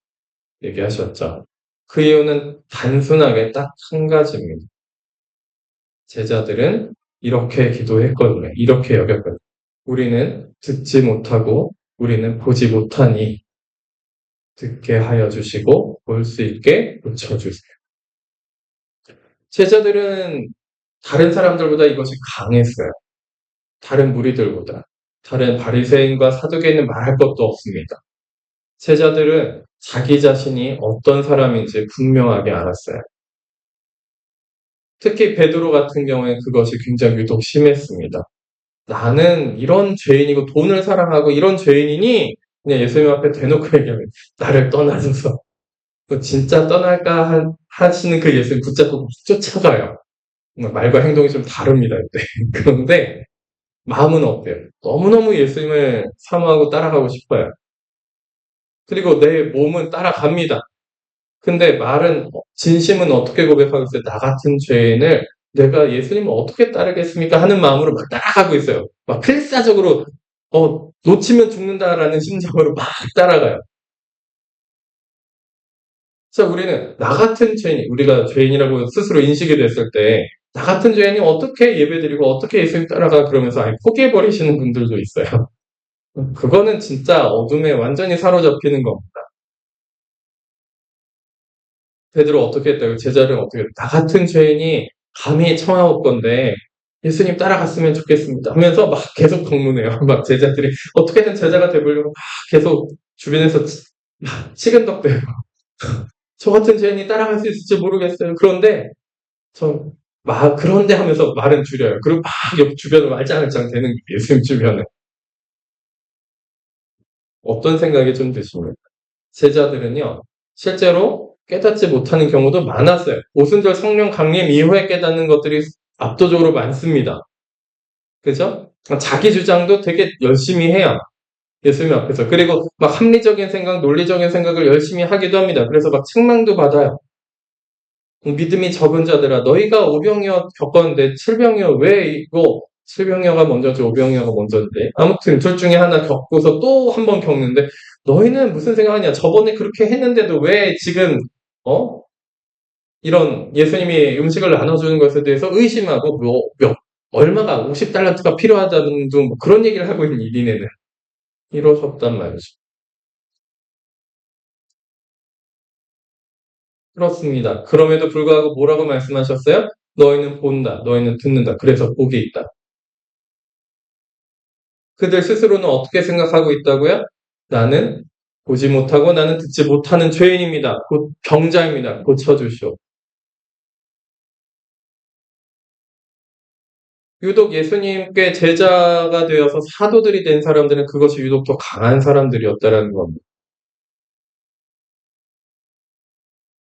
[SPEAKER 1] 얘기하셨죠. 그 이유는 단순하게 딱 한 가지입니다. 제자들은 이렇게 기도했거든요. 이렇게 여겼거든요. 우리는 듣지 못하고 우리는 보지 못하니 듣게 하여 주시고 볼 수 있게 고쳐주세요. 제자들은 다른 사람들보다 이것이 강했어요. 다른 무리들보다. 다른 바리새인과 사두개인은 말할 것도 없습니다. 제자들은 자기 자신이 어떤 사람인지 분명하게 알았어요. 특히 베드로 같은 경우에 그것이 굉장히 유독 심했습니다. 나는 이런 죄인이고 돈을 사랑하고 이런 죄인이니 그냥 예수님 앞에 대놓고 얘기하면 나를 떠나줘서 진짜 떠날까 하시는 그 예수님 붙잡고 쫓아가요. 말과 행동이 좀 다릅니다. 이때. 그런데 마음은 어때요? 너무너무 예수님을 사모하고 따라가고 싶어요. 그리고 내 몸은 따라갑니다. 근데 진심은 어떻게 고백하겠어요? 나 같은 죄인을 내가 예수님을 어떻게 따르겠습니까? 하는 마음으로 막 따라가고 있어요. 막 필사적으로, 놓치면 죽는다라는 심정으로 막 따라가요. 자, 우리는 나 같은 죄인, 우리가 죄인이라고 스스로 인식이 됐을 때, 나 같은 죄인이 어떻게 예배드리고 어떻게 예수님 따라가 그러면서 아예 포기해버리시는 분들도 있어요. 그거는 진짜 어둠에 완전히 사로잡히는 겁니다. 베드로 어떻게 했다고 제자를 어떻게 했다. 나 같은 죄인이 감히 청하올 건데 예수님 따라갔으면 좋겠습니다 하면서 막 계속 방문해요. 막 제자들이 어떻게든 제자가 되보려고 막 계속 주변에서 치근덕대고 저 같은 죄인이 따라갈 수 있을지 모르겠어요. 그런데 그런데 하면서 말은 줄여요. 그리고 막 옆 주변을 말짱말짱 되는 거예요. 예수님 주변에. 어떤 생각이 좀 드십니까? 제자들은요, 실제로 깨닫지 못하는 경우도 많았어요. 오순절 성령 강림 이후에 깨닫는 것들이 압도적으로 많습니다. 그죠? 자기 주장도 되게 열심히 해요. 예수님 앞에서. 그리고 막 합리적인 생각, 논리적인 생각을 열심히 하기도 합니다. 그래서 막 책망도 받아요. 믿음이 적은 자들아, 너희가 오병이어 겪었는데 칠병이어 왜 이거 7병여가 먼저지 5병여가 먼저인데 아무튼 둘 중에 하나 겪고서 또 한 번 겪는데 너희는 무슨 생각하냐? 저번에 그렇게 했는데도 왜 지금 어? 이런 예수님이 음식을 나눠주는 것에 대해서 의심하고 얼마가 50달란트가 필요하다는 둥 그런 얘기를 하고 있는 니네는 이러셨단 말이죠. 그렇습니다. 그럼에도 불구하고 뭐라고 말씀하셨어요? 너희는 본다, 너희는 듣는다. 그래서 복이 있다. 그들 스스로는 어떻게 생각하고 있다고요? 나는 보지 못하고 나는 듣지 못하는 죄인입니다. 곧 병자입니다. 고쳐주시오. 유독 예수님께 제자가 되어서 사도들이 된 사람들은 그것이 유독 더 강한 사람들이었다라는 겁니다.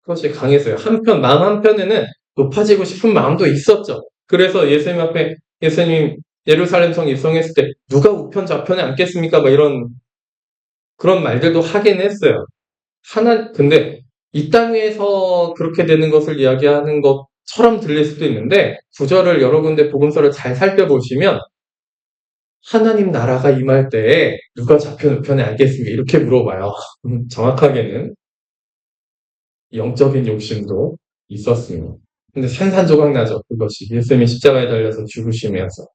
[SPEAKER 1] 그것이 강했어요. 마음 한편에는 높아지고 싶은 마음도 있었죠. 그래서 예수님 앞에 예수님 예루살렘 성 입성했을 때 누가 우편 좌편에 앉겠습니까? 막 이런 그런 말들도 하긴 했어요. 근데 이 땅에서 그렇게 되는 것을 이야기하는 것처럼 들릴 수도 있는데 구절을 여러 군데 복음서를 잘 살펴보시면 하나님 나라가 임할 때에 누가 좌편 우편에 앉겠습니까? 이렇게 물어봐요. 정확하게는 영적인 욕심도 있었습니다. 근데 산산조각 나죠. 그것이 예수님이 십자가에 달려서 죽으시면서.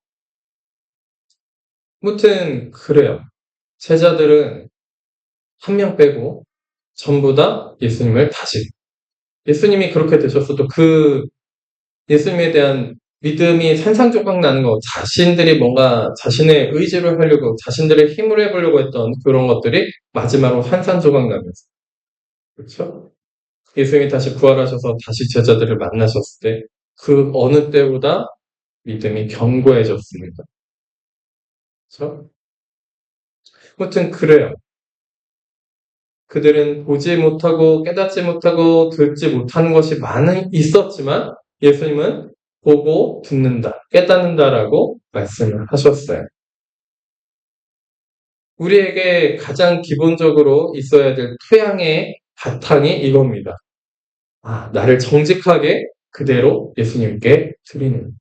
[SPEAKER 1] 아무튼 그래요. 제자들은 한 명 빼고 전부 다 예수님을 다시 예수님이 그렇게 되셨어도 그 예수님에 대한 믿음이 산산조각 나는 거 자신들이 뭔가 자신의 의지를 하려고 자신들의 힘을 해보려고 했던 그런 것들이 마지막으로 산산조각 나면서 그렇죠? 예수님이 다시 부활하셔서 다시 제자들을 만나셨을 때 그 어느 때보다 믿음이 견고해졌습니다. 그렇죠? 아무튼 그래요. 그들은 보지 못하고 깨닫지 못하고 듣지 못하는 것이 많이 있었지만 예수님은 보고 듣는다, 깨닫는다라고 말씀을 하셨어요. 우리에게 가장 기본적으로 있어야 될 토양의 바탕이 이겁니다. 나를 정직하게 그대로 예수님께 드리는.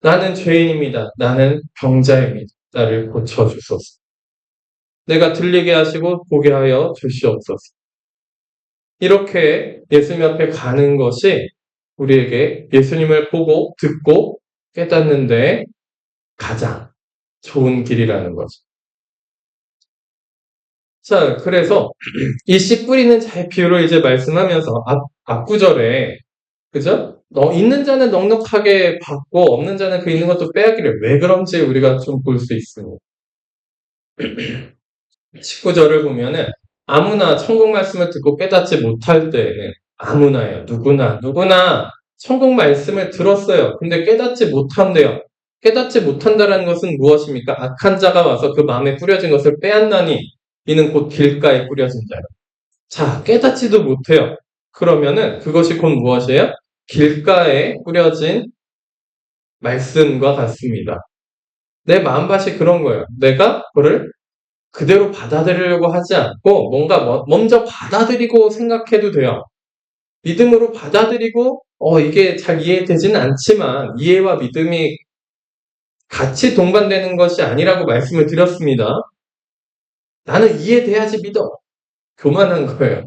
[SPEAKER 1] 나는 죄인입니다. 나는 병자입니다. 나를 고쳐주소서. 내가 들리게 하시고 보게 하여 주시옵소서. 이렇게 예수님 앞에 가는 것이 우리에게 예수님을 보고 듣고 깨닫는데 가장 좋은 길이라는 거죠. 자, 그래서 이 씨 뿌리는 자의 비유를 이제 말씀하면서 앞구절에 그죠? 있는 자는 넉넉하게 받고 없는 자는 그 있는 것도 빼앗기를 왜 그런지 우리가 좀 볼 수 있습니다. 19절을 보면은 아무나 천국 말씀을 듣고 깨닫지 못할 때에는 아무나예요. 누구나 천국 말씀을 들었어요. 근데 깨닫지 못한대요. 깨닫지 못한다라는 것은 무엇입니까? 악한 자가 와서 그 마음에 뿌려진 것을 빼앗나니 이는 곧 길가에 뿌려진 자요. 자, 깨닫지도 못해요. 그러면은 그것이 곧 무엇이에요? 길가에 뿌려진 말씀과 같습니다. 내 마음밭이 그런 거예요. 내가 그거를 그대로 받아들이려고 하지 않고 뭔가 먼저 받아들이고 생각해도 돼요. 믿음으로 받아들이고 이게 잘 이해되지는 않지만 이해와 믿음이 같이 동반되는 것이 아니라고 말씀을 드렸습니다. 나는 이해돼야지 믿어. 교만한 거예요.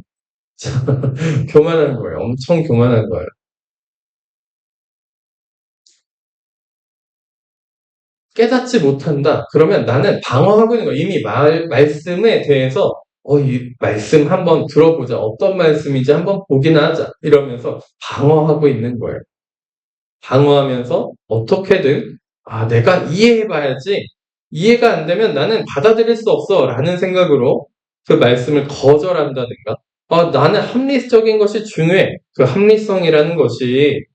[SPEAKER 1] 교만한 거예요. 엄청 교만한 거예요. 깨닫지 못한다. 그러면 나는 방어하고 있는 거야. 이미 말씀에 대해서 이 말씀 한번 들어보자. 어떤 말씀인지 한번 보기나 하자. 이러면서 방어하고 있는 거예요. 방어하면서 어떻게든 내가 이해해봐야지. 이해가 안 되면 나는 받아들일 수 없어. 라는 생각으로 그 말씀을 거절한다든가 나는 합리적인 것이 중요해. 그 합리성이라는 것이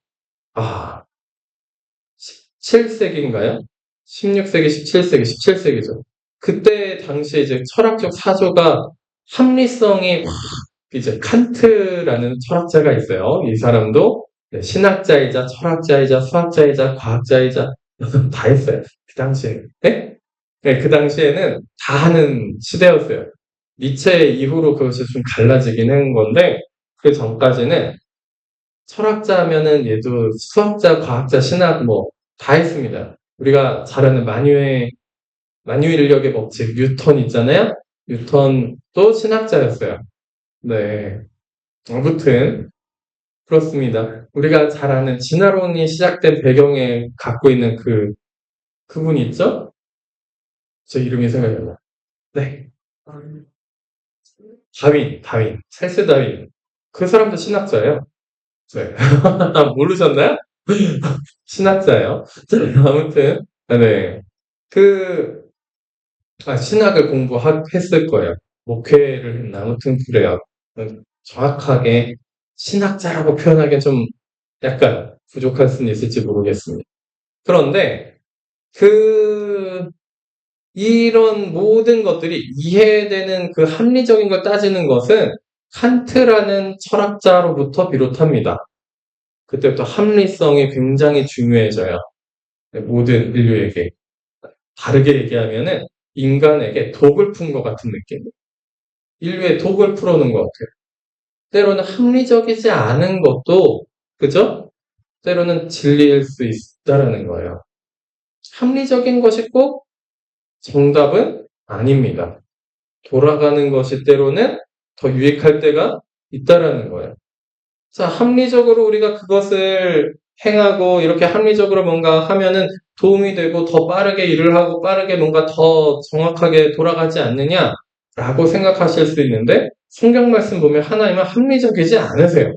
[SPEAKER 1] 17세기인가요? 16세기, 17세기, 17세기죠. 그때 당시에 이제 철학적 사조가 합리성이 이제 칸트라는 철학자가 있어요. 이 사람도 신학자이자 철학자이자 수학자이자 과학자이자 다 했어요. 그 당시에. 네? 네, 그 당시에는 다 하는 시대였어요. 니체 이후로 그것이 좀 갈라지긴 한 건데 그 전까지는 철학자 하면은 얘도 수학자, 과학자, 신학 다 했습니다. 우리가 잘 아는 만유의 인력의 법칙, 뉴턴 있잖아요? 뉴턴도 신학자였어요. 네. 아무튼, 그렇습니다. 우리가 잘 아는 진화론이 시작된 배경에 갖고 있는 그분 있죠? 저 이름이 생각이 안 나. 네. 다윈. 찰스 다윈. 그 사람도 신학자예요. 네. 모르셨나요? 신학자예요. 아무튼, 네. 그, 신학을 공부했을 거예요. 목회를 했나. 아무튼 그래요. 정확하게 신학자라고 표현하기엔 좀 약간 부족할 수는 있을지 모르겠습니다. 그런데, 그, 이런 모든 것들이 이해되는 그 합리적인 걸 따지는 것은 칸트라는 철학자로부터 비롯합니다. 그때부터 합리성이 굉장히 중요해져요. 모든 인류에게. 다르게 얘기하면은 인간에게 독을 푼 것 같은 느낌. 인류의 독을 풀어놓은 것 같아요. 때로는 합리적이지 않은 것도, 그죠? 때로는 진리일 수 있다라는 거예요. 합리적인 것이 꼭 정답은 아닙니다. 돌아가는 것이 때로는 더 유익할 때가 있다라는 거예요. 자, 합리적으로 우리가 그것을 행하고 이렇게 합리적으로 뭔가 하면은 도움이 되고 더 빠르게 일을 하고 빠르게 뭔가 더 정확하게 돌아가지 않느냐라고 생각하실 수 있는데 성경 말씀 보면 하나님은 합리적이지 않으세요.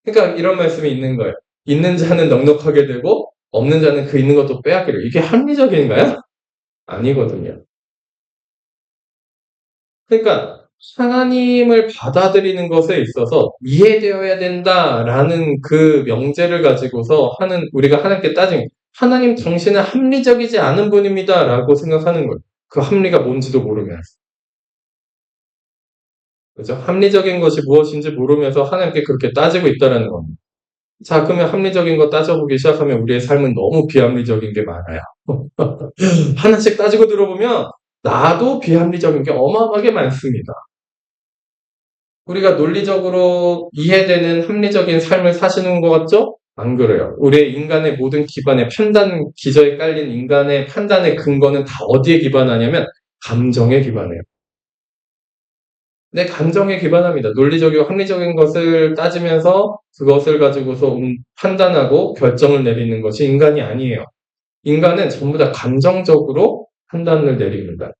[SPEAKER 1] 그러니까 이런 말씀이 있는 거예요. 있는 자는 넉넉하게 되고 없는 자는 그 있는 것도 빼앗기를. 이게 합리적인가요? 아니거든요. 그러니까 하나님을 받아들이는 것에 있어서 이해되어야 된다라는 그 명제를 가지고서 우리가 하나님께 따지면 하나님 당신은 합리적이지 않은 분입니다라고 생각하는 거예요. 그 합리가 뭔지도 모르면서. 그죠? 합리적인 것이 무엇인지 모르면서 하나님께 그렇게 따지고 있다라는 겁니다. 자, 그러면 합리적인 거 따져보기 시작하면 우리의 삶은 너무 비합리적인 게 많아요. 하나씩 따지고 들어보면 나도 비합리적인 게 어마어마하게 많습니다. 우리가 논리적으로 이해되는 합리적인 삶을 사시는 것 같죠? 안 그래요. 우리의 인간의 모든 기반의 판단 기저에 깔린 인간의 판단의 근거는 다 어디에 기반하냐면 감정에 기반해요. 내 감정에 기반합니다. 논리적이고 합리적인 것을 따지면서 그것을 가지고서 판단하고 결정을 내리는 것이 인간이 아니에요. 인간은 전부 다 감정적으로 판단을 내립니다.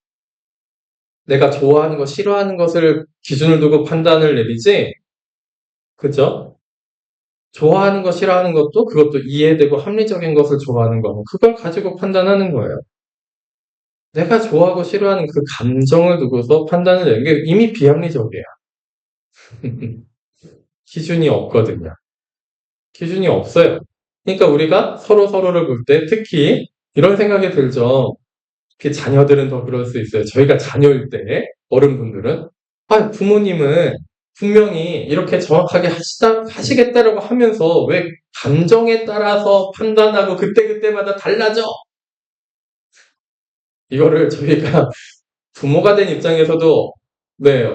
[SPEAKER 1] 내가 좋아하는 것, 싫어하는 것을 기준을 두고 판단을 내리지, 그죠? 좋아하는 것, 싫어하는 것도 그것도 이해되고 합리적인 것을 좋아하는 거고 그걸 가지고 판단하는 거예요. 내가 좋아하고 싫어하는 그 감정을 두고서 판단을 내는 게 이미 비합리적이에요. 기준이 없거든요. 기준이 없어요. 그러니까 우리가 서로를 볼 때 특히 이런 생각이 들죠. 자녀들은 더 그럴 수 있어요. 저희가 자녀일 때 어른분들은 부모님은 분명히 이렇게 정확하게 하시겠다라고 하면서 왜 감정에 따라서 판단하고 그때그때마다 달라져? 이거를 저희가 부모가 된 입장에서도 네,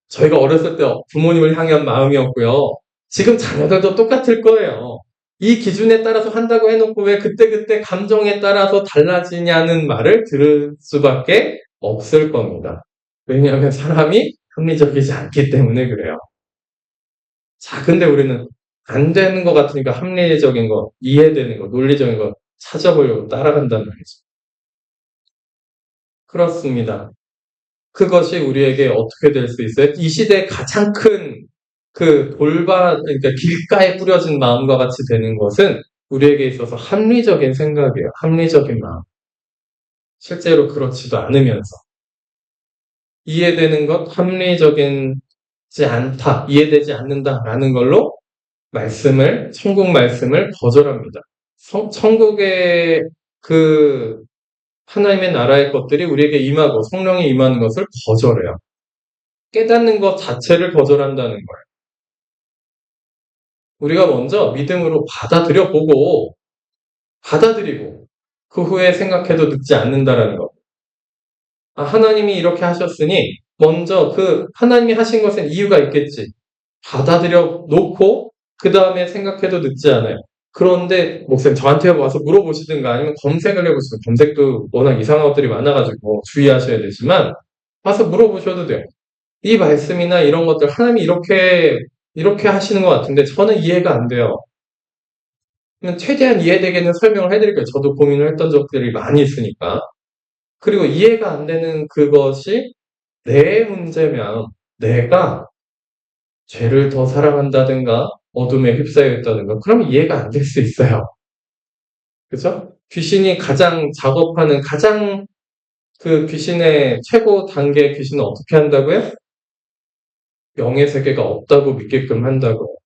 [SPEAKER 1] 저희가 어렸을 때 부모님을 향한 마음이었고요. 지금 자녀들도 똑같을 거예요. 이 기준에 따라서 한다고 해놓고 왜 그때그때 감정에 따라서 달라지냐는 말을 들을 수밖에 없을 겁니다. 왜냐하면 사람이 합리적이지 않기 때문에 그래요. 자, 근데 우리는 안 되는 것 같으니까 합리적인 거, 이해되는 거, 논리적인 거 찾아보려고 따라간단 말이죠. 그렇습니다. 그것이 우리에게 어떻게 될 수 있어요? 이 시대의 가장 큰 그러니까 길가에 뿌려진 마음과 같이 되는 것은 우리에게 있어서 합리적인 생각이에요. 합리적인 마음. 실제로 그렇지도 않으면서. 이해되는 것, 합리적이지 않다, 이해되지 않는다라는 걸로 천국 말씀을 거절합니다. 천국의 하나님의 나라의 것들이 우리에게 임하고 성령이 임하는 것을 거절해요. 깨닫는 것 자체를 거절한다는 거예요. 우리가 먼저 믿음으로 받아들이고 그 후에 생각해도 늦지 않는다라는 것. 하나님이 이렇게 하셨으니 먼저 하나님이 하신 것엔 이유가 있겠지. 받아들여 놓고 그 다음에 생각해도 늦지 않아요. 그런데 목사님 저한테 와서 물어보시든가 아니면 검색을 해보시면 검색도 워낙 이상한 것들이 많아가지고 주의하셔야 되지만 와서 물어보셔도 돼요. 이 말씀이나 이런 것들 하나님이 이렇게 하시는 것 같은데 저는 이해가 안 돼요. 그러면 최대한 이해되게는 설명을 해드릴게요. 저도 고민을 했던 적들이 많이 있으니까. 그리고 이해가 안 되는 그것이 내 문제면 내가 죄를 더 사랑한다든가 어둠에 휩싸여 있다든가 그러면 이해가 안 될 수 있어요. 그죠? 귀신이 가장 작업하는 가장 그 귀신의 최고 단계 귀신은 어떻게 한다고요? 영의 세계가 없다고 믿게끔 한다고.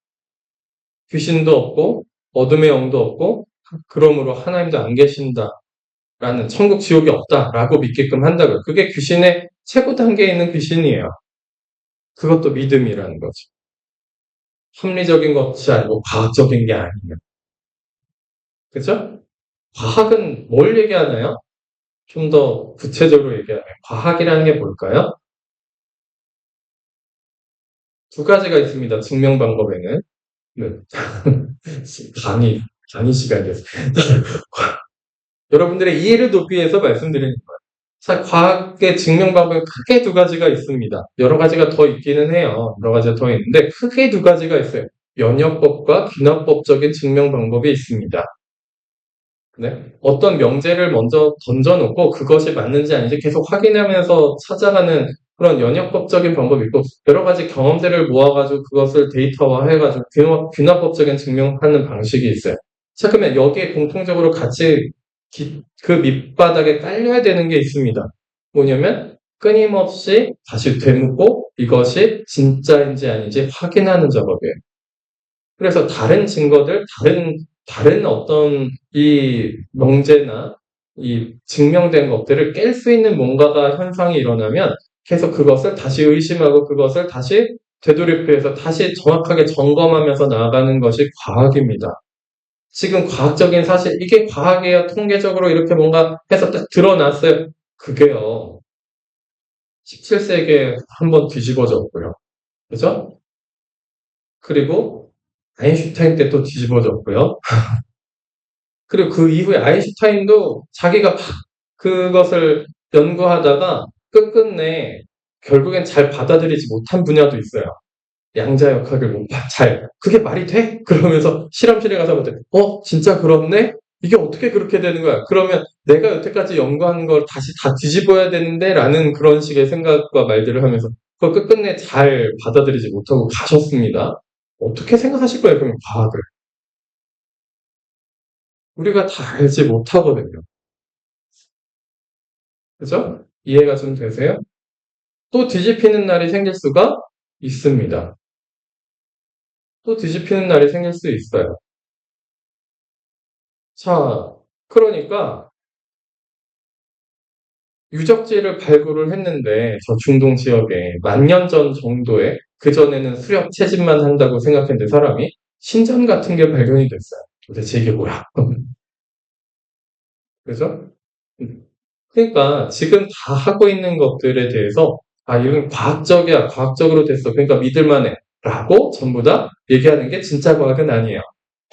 [SPEAKER 1] 귀신도 없고 어둠의 영도 없고 그러므로 하나님도 안 계신다라는 천국 지옥이 없다라고 믿게끔 한다고요. 그게 귀신의 최고 단계에 있는 귀신이에요. 그것도 믿음이라는 거죠. 합리적인 것이 아니고 과학적인 게 아니에요. 그죠? 과학은 뭘 얘기하나요? 좀 더 구체적으로 얘기하면 과학이라는 게 뭘까요? 두 가지가 있습니다. 증명 방법에는. 네. 강의 시간이었어요. 여러분들의 이해를 돕기 위해서 말씀드리는 거예요. 자, 과학의 증명 방법은 크게 두 가지가 있습니다. 여러 가지가 더 있기는 해요. 여러 가지가 더 있는데 크게 두 가지가 있어요. 연역법과 귀납법적인 증명 방법이 있습니다. 네? 어떤 명제를 먼저 던져놓고 그것이 맞는지 아닌지 계속 확인하면서 찾아가는 그런 연역법적인 방법이 있고 여러 가지 경험들을 모아가지고 그것을 데이터화해가지고 귀납법적인 증명하는 방식이 있어요. 자, 그러면 여기에 공통적으로 같이 그 밑바닥에 깔려야 되는 게 있습니다. 뭐냐면 끊임없이 다시 되묻고 이것이 진짜인지 아닌지 확인하는 작업이에요. 그래서 다른 증거들, 다른 어떤 이 명제나 이 증명된 것들을 깰 수 있는 뭔가가 현상이 일어나면 계속 그것을 다시 의심하고 그것을 다시 되돌이표해서 다시 정확하게 점검하면서 나아가는 것이 과학입니다. 지금 과학적인 사실, 이게 과학이에요. 통계적으로 이렇게 뭔가 해서 딱 드러났어요. 그게요. 17세기에 한번 뒤집어졌고요. 그죠? 그리고 아인슈타인 때 또 뒤집어졌고요. 그리고 그 이후에 아인슈타인도 자기가 그것을 연구하다가 끝끝내 결국엔 잘 받아들이지 못한 분야도 있어요. 양자역학을 그게 말이 돼? 그러면서 실험실에 가서 봤더니 진짜 그렇네? 이게 어떻게 그렇게 되는 거야? 그러면 내가 여태까지 연구한 걸 다시 다 뒤집어야 되는데? 라는 그런 식의 생각과 말들을 하면서 그걸 끝끝내 잘 받아들이지 못하고 가셨습니다. 어떻게 생각하실 거예요, 그러면 과학을? 우리가 다 알지 못하거든요. 그죠? 이해가 좀 되세요? 또 뒤집히는 날이 생길 수가 있습니다. 또 뒤집히는 날이 생길 수 있어요. 자, 그러니까 유적지를 발굴을 했는데 저 중동 지역에 10,000년 전 정도에 그전에는 수렵 채집만 한다고 생각했는데 사람이 신전 같은 게 발견이 됐어요. 도대체 이게 뭐야? 그죠? 그러니까 지금 다 하고 있는 것들에 대해서 이건 과학적이야. 과학적으로 됐어. 그러니까 믿을만해. 라고 전부 다 얘기하는 게 진짜 과학은 아니에요.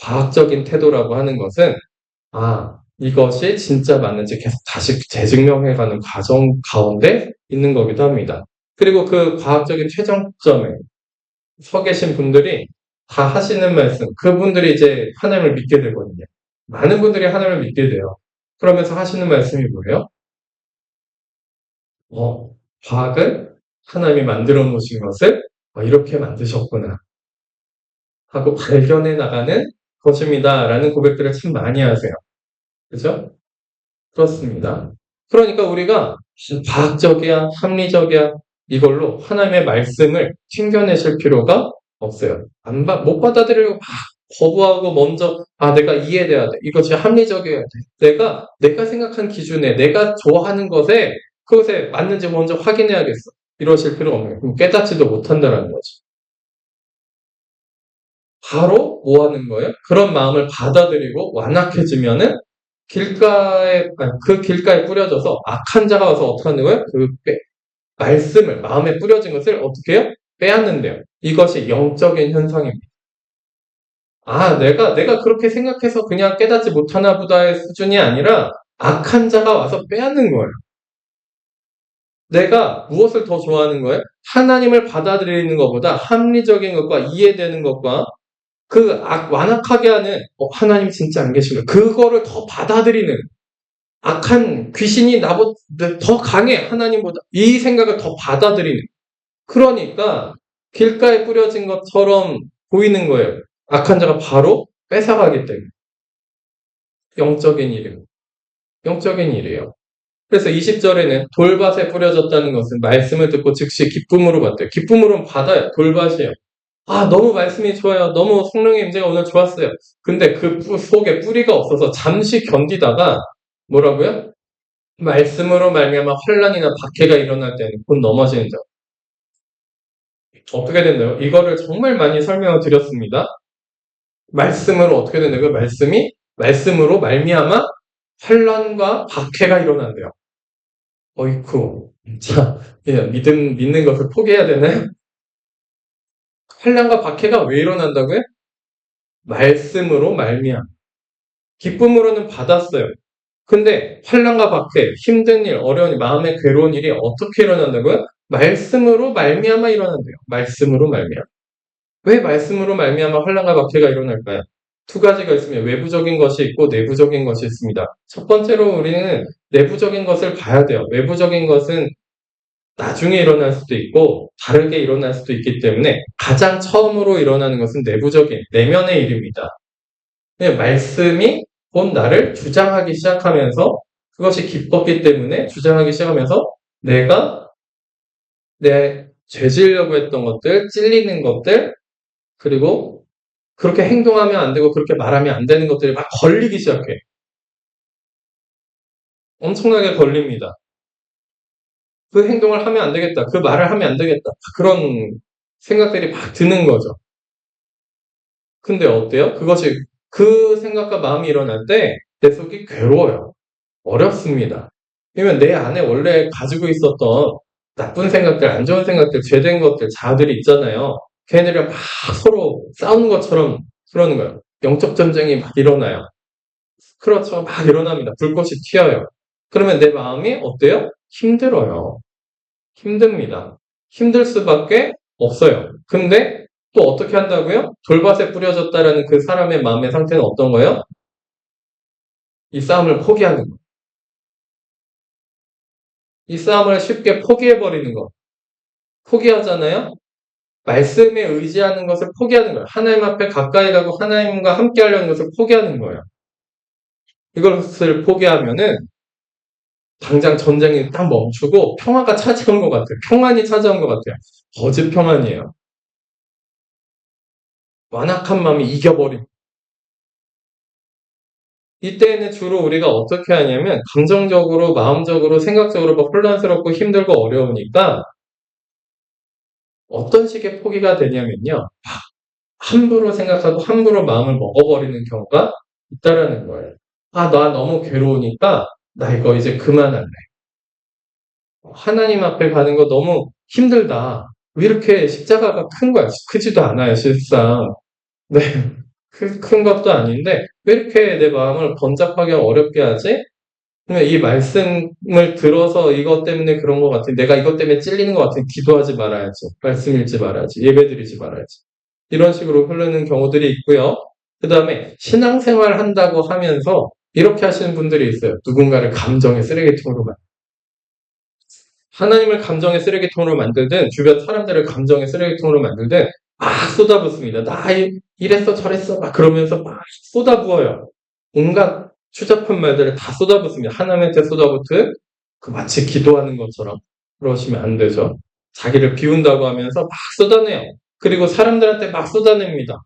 [SPEAKER 1] 과학적인 태도라고 하는 것은 이것이 진짜 맞는지 계속 다시 재증명해가는 과정 가운데 있는 거기도 합니다. 그리고 그 과학적인 최정점에 서 계신 분들이 다 하시는 말씀, 그분들이 이제 하나님을 믿게 되거든요. 많은 분들이 하나님을 믿게 돼요. 그러면서 하시는 말씀이 뭐예요? 과학은 하나님이 만들어 놓으신 것을 이렇게 만드셨구나 하고 발견해 나가는 것입니다. 라는 고백들을 참 많이 하세요. 그죠? 그렇습니다. 그러니까 우리가 과학적이야, 합리적이야, 이걸로 하나님의 말씀을 튕겨내실 필요가 없어요. 못 받아들이고 막 거부하고 먼저, 내가 이해돼야 돼. 이것이 합리적이어야 돼. 내가 생각한 기준에, 내가 좋아하는 그것에 맞는지 먼저 확인해야겠어. 이러실 필요가 없는 거예요. 깨닫지도 못한다는 거죠. 바로 뭐 하는 거예요? 그런 마음을 받아들이고 완악해지면은 그 길가에 뿌려져서 악한 자가 와서 어떻게 하는 거예요? 말씀을, 마음에 뿌려진 것을 어떻게 해요? 빼앗는데요. 이것이 영적인 현상입니다. 내가 그렇게 생각해서 그냥 깨닫지 못하나 보다의 수준이 아니라 악한 자가 와서 빼앗는 거예요. 내가 무엇을 더 좋아하는 거예요? 하나님을 받아들이는 것보다 합리적인 것과 이해되는 것과 완악하게 하는, 하나님 진짜 안 계신 거예요. 그거를 더 받아들이는, 악한 귀신이 나보다 더 강해, 하나님보다. 이 생각을 더 받아들이는. 그러니까 길가에 뿌려진 것처럼 보이는 거예요. 악한 자가 바로 뺏어가기 때문에. 영적인 일이에요. 영적인 일이에요. 그래서 20절에는 돌밭에 뿌려졌다는 것은 말씀을 듣고 즉시 기쁨으로 받대요. 기쁨으로는 받아요. 돌밭이에요. 너무 말씀이 좋아요. 너무 성령의 임재가 오늘 좋았어요. 근데 그 속에 뿌리가 없어서 잠시 견디다가 뭐라고요? 말씀으로 말미암아 환란이나 박해가 일어날 때는 곧 넘어지는 자. 어떻게 된다요? 이거를 정말 많이 설명을 드렸습니다. 말씀으로 어떻게 된다고요? 말씀으로 말미암아 환란과 박해가 일어난대요. 어이쿠. 자, 믿는 것을 포기해야 되나요? 환란과 박해가 왜 일어난다고요? 말씀으로 말미암아. 기쁨으로는 받았어요. 근데 환란과 박해, 힘든 일, 어려운 일, 마음에 괴로운 일이 어떻게 일어난다고요? 말씀으로 말미암아 일어난대요. 말씀으로 말미암아. 왜 말씀으로 말미암아 환란과 박해가 일어날까요? 두 가지가 있습니다. 외부적인 것이 있고 내부적인 것이 있습니다. 첫 번째로 우리는 내부적인 것을 봐야 돼요. 외부적인 것은 나중에 일어날 수도 있고 다르게 일어날 수도 있기 때문에 가장 처음으로 일어나는 것은 내부적인 내면의 일입니다. 말씀이 곧 나를 주장하기 시작하면서 그것이 기뻤기 때문에 주장하기 시작하면서 내가 내 죄지으려고 했던 것들, 찔리는 것들, 그리고 그렇게 행동하면 안 되고 그렇게 말하면 안 되는 것들이 막 걸리기 시작해. 엄청나게 걸립니다. 그 행동을 하면 안 되겠다. 그 말을 하면 안 되겠다. 그런 생각들이 막 드는 거죠. 근데 어때요? 그 생각과 마음이 일어날 때 내 속이 괴로워요. 어렵습니다. 왜냐면 내 안에 원래 가지고 있었던 나쁜 생각들, 안 좋은 생각들, 죄된 것들, 자아들이 있잖아요. 걔네들이랑 막 서로 싸우는 것처럼 그러는 거예요. 영적 전쟁이 막 일어나요. 그렇죠. 막 일어납니다. 불꽃이 튀어요. 그러면 내 마음이 어때요? 힘들어요. 힘듭니다. 힘들 수밖에 없어요. 근데 또 어떻게 한다고요? 돌밭에 뿌려졌다라는 그 사람의 마음의 상태는 어떤 거예요? 이 싸움을 포기하는 거. 이 싸움을 쉽게 포기해버리는 거. 포기하잖아요? 말씀에 의지하는 것을 포기하는 거예요. 하나님 앞에 가까이 가고 하나님과 함께 하려는 것을 포기하는 거예요. 이것을 포기하면은 당장 전쟁이 딱 멈추고 평화가 찾아온 것 같아요. 평안이 찾아온 것 같아요. 거짓 평안이에요. 완악한 마음이 이겨버림. 이때에는 주로 우리가 어떻게 하냐면 감정적으로, 마음적으로, 생각적으로 막 혼란스럽고 힘들고 어려우니까 어떤 식의 포기가 되냐면요. 함부로 생각하고 함부로 마음을 먹어버리는 경우가 있다라는 거예요. 나 너무 괴로우니까 나 이거 이제 그만할래. 하나님 앞에 가는 거 너무 힘들다. 왜 이렇게 십자가가 큰 거야? 크지도 않아요, 실상. 네. 큰 것도 아닌데, 왜 이렇게 내 마음을 번잡하게 어렵게 하지? 그러면 이 말씀을 들어서 이것 때문에 그런 것 같아. 내가 이것 때문에 찔리는 것 같아. 기도하지 말아야지. 말씀 읽지 말아야지. 예배 드리지 말아야지. 이런 식으로 흐르는 경우들이 있고요. 그 다음에 신앙생활 한다고 하면서 이렇게 하시는 분들이 있어요. 누군가를 감정의 쓰레기통으로 하나님을 감정의 쓰레기통으로 만들든 주변 사람들을 감정의 쓰레기통으로 만들든 막 쏟아붓습니다. 나 이랬어 저랬어 막 그러면서 막 쏟아부어요. 온갖 추잡한 말들을 다 쏟아붓습니다. 하나님한테 쏟아붓듯 마치 기도하는 것처럼 그러시면 안 되죠. 자기를 비운다고 하면서 막 쏟아내요. 그리고 사람들한테 막 쏟아냅니다.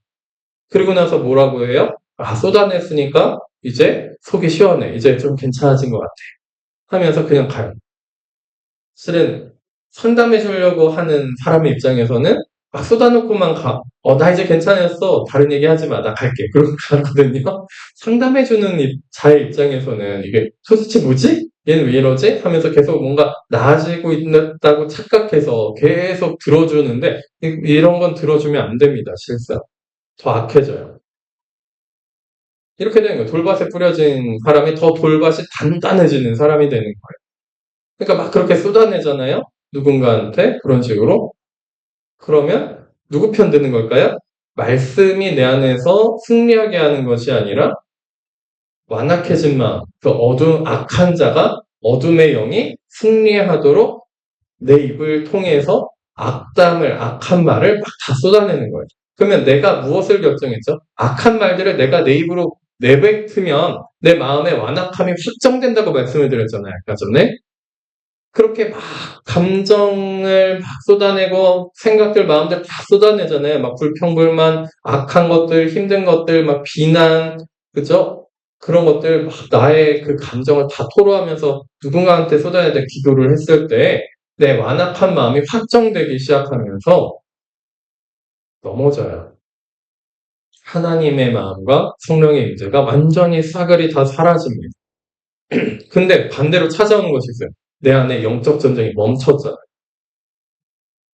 [SPEAKER 1] 그리고 나서 뭐라고 해요? 쏟아냈으니까 이제 속이 시원해. 이제 좀 괜찮아진 것 같아. 하면서 그냥 가요. 실은 상담해 주려고 하는 사람의 입장에서는 막 쏟아놓고만 가. 나 이제 괜찮았어. 다른 얘기 하지 마. 나 갈게. 그러고 가거든요. 상담해 주는 자의 입장에서는 이게 도대체 뭐지? 얘는 왜 이러지? 하면서 계속 뭔가 나아지고 있다고 착각해서 계속 들어주는데 이런 건 들어주면 안 됩니다. 실상. 더 악해져요. 이렇게 되는 거예요. 돌밭에 뿌려진 사람이 더 돌밭이 단단해지는 사람이 되는 거예요. 그러니까 막 그렇게 쏟아내잖아요. 누군가한테 그런 식으로. 그러면 누구 편 드는 걸까요? 말씀이 내 안에서 승리하게 하는 것이 아니라 완악해진 마음, 그 어두운 악한 자가 어둠의 영이 승리하도록 내 입을 통해서 악한 말을 막 다 쏟아내는 거예요. 그러면 내가 무엇을 결정했죠? 악한 말들을 내가 내 입으로 내뱉으면 내 마음의 완악함이 확정된다고 말씀을 드렸잖아요. 아까 전에. 그렇게 막 감정을 막 쏟아내고 생각들, 마음들 다 쏟아내잖아요. 막 불평불만, 악한 것들, 힘든 것들, 막 비난, 그죠? 그런 것들 막 나의 그 감정을 다 토로하면서 누군가한테 쏟아낼 때 기도를 했을 때 내 완악한 마음이 확정되기 시작하면서 넘어져요. 하나님의 마음과 성령의 임재가 완전히 싸그리 다 사라집니다. 근데 반대로 찾아오는 것이 있어요. 내 안에 영적 전쟁이 멈췄잖아요.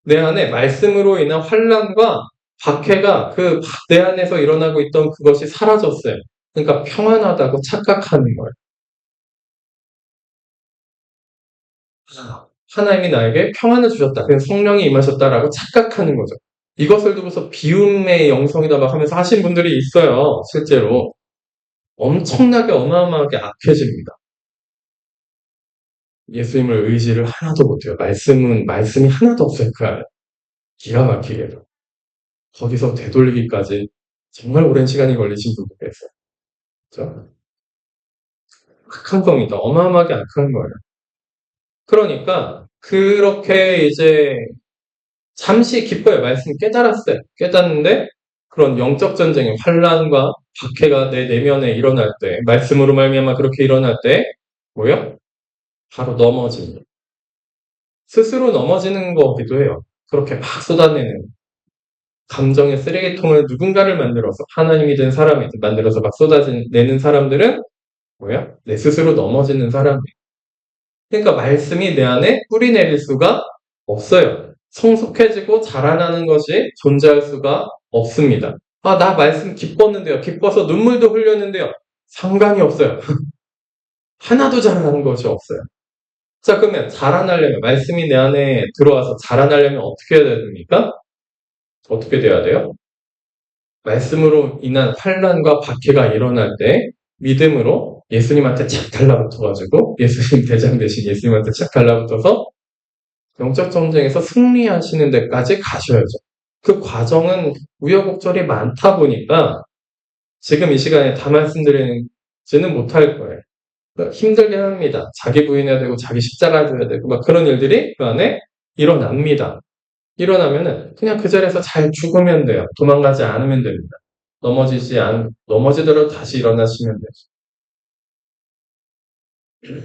[SPEAKER 1] 내 안에 말씀으로 인한 환란과 박해가 그 내 안에서 일어나고 있던 그것이 사라졌어요. 그러니까 평안하다고 착각하는 거예요. 하나님이 나에게 평안을 주셨다. 그냥 성령이 임하셨다라고 착각하는 거죠. 이것을 두고서 비움의 영성이다 막 하면서 하신 분들이 있어요. 실제로. 엄청나게 어마어마하게 악해집니다. 예수님을 의지를 하나도 못해요. 말씀이 하나도 없어요. 그 안에. 기가 막히게도. 거기서 되돌리기까지 정말 오랜 시간이 걸리신 분들이 있어요. 그죠? 악한 겁니다. 어마어마하게 악한 거예요. 그러니까 그렇게 이제 잠시 기뻐요. 말씀 깨달았어요. 깨닫는데 그런 영적 전쟁의 환란과 박해가 내 내면에 일어날 때, 말씀으로 말미암아 그렇게 일어날 때 뭐요? 바로 넘어집니다. 스스로 넘어지는 거기도 해요. 그렇게 막 쏟아내는 감정의 쓰레기통을 누군가를 만들어서 하나님이든 사람이든 만들어서 막 쏟아내는 사람들은 뭐야? 내 스스로 넘어지는 사람이에요. 그러니까 말씀이 내 안에 뿌리 내릴 수가 없어요. 성숙해지고 자라나는 것이 존재할 수가 없습니다. 아, 나 말씀 기뻤는데요. 기뻐서 눈물도 흘렸는데요. 상관이 없어요. 하나도 자라나는 것이 없어요. 자, 그러면 자라나려면, 말씀이 내 안에 들어와서 자라나려면 어떻게 해야 됩니까? 어떻게 돼야 돼요? 말씀으로 인한 환란과 박해가 일어날 때 믿음으로 예수님한테 착 달라붙어가지고 예수님 대장 대신 예수님한테 착 달라붙어서 영적 전쟁에서 승리하시는 데까지 가셔야죠. 그 과정은 우여곡절이 많다 보니까 지금 이 시간에 다 말씀드리지는 못할 거예요. 힘들게 합니다. 자기 부인해야 되고 자기 십자가 져야 되고 막 그런 일들이 그 안에 일어납니다. 일어나면은 그냥 그 자리에서 잘 죽으면 돼요. 도망가지 않으면 됩니다. 넘어지더라도 다시 일어나시면 되죠.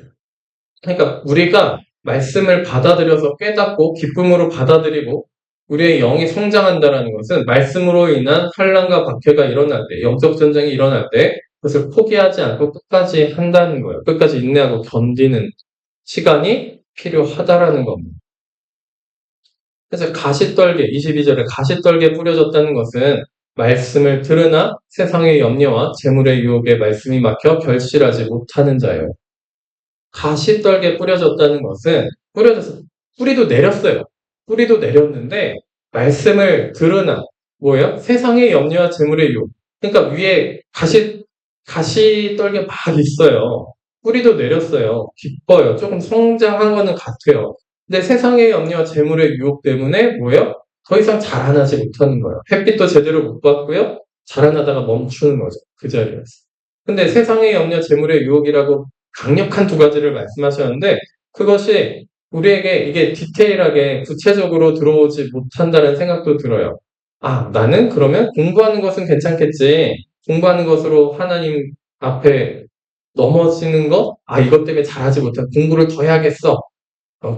[SPEAKER 1] 그러니까 우리가 말씀을 받아들여서 깨닫고 기쁨으로 받아들이고 우리의 영이 성장한다라는 것은 말씀으로 인한 환란과 박해가 일어날 때, 영적 전쟁이 일어날 때 그것을 포기하지 않고 끝까지 한다는 거예요. 끝까지 인내하고 견디는 시간이 필요하다라는 겁니다. 그래서 가시떨게, 22절에 가시떨게 뿌려졌다는 것은 말씀을 들으나 세상의 염려와 재물의 유혹에 말씀이 막혀 결실하지 못하는 자예요. 가시떨게 뿌려졌다는 것은 뿌리도 내렸어요. 뿌리도 내렸는데 말씀을 들으나 뭐예요? 세상의 염려와 재물의 유혹. 그러니까 위에 가시떨게 막 있어요. 뿌리도 내렸어요. 기뻐요. 조금 성장한 거는 같아요. 근데 세상의 염려와 재물의 유혹 때문에 뭐예요? 더 이상 자라나지 못하는 거예요. 햇빛도 제대로 못 받고요. 자라나다가 멈추는 거죠. 그 자리에서. 근데 세상의 염려, 재물의 유혹이라고 강력한 두 가지를 말씀하셨는데 그것이 우리에게 이게 디테일하게 구체적으로 들어오지 못한다는 생각도 들어요. 아, 나는 그러면 공부하는 것은 괜찮겠지. 공부하는 것으로 하나님 앞에 넘어지는 것? 아, 이것 때문에 잘하지 못한 공부를 더 해야겠어.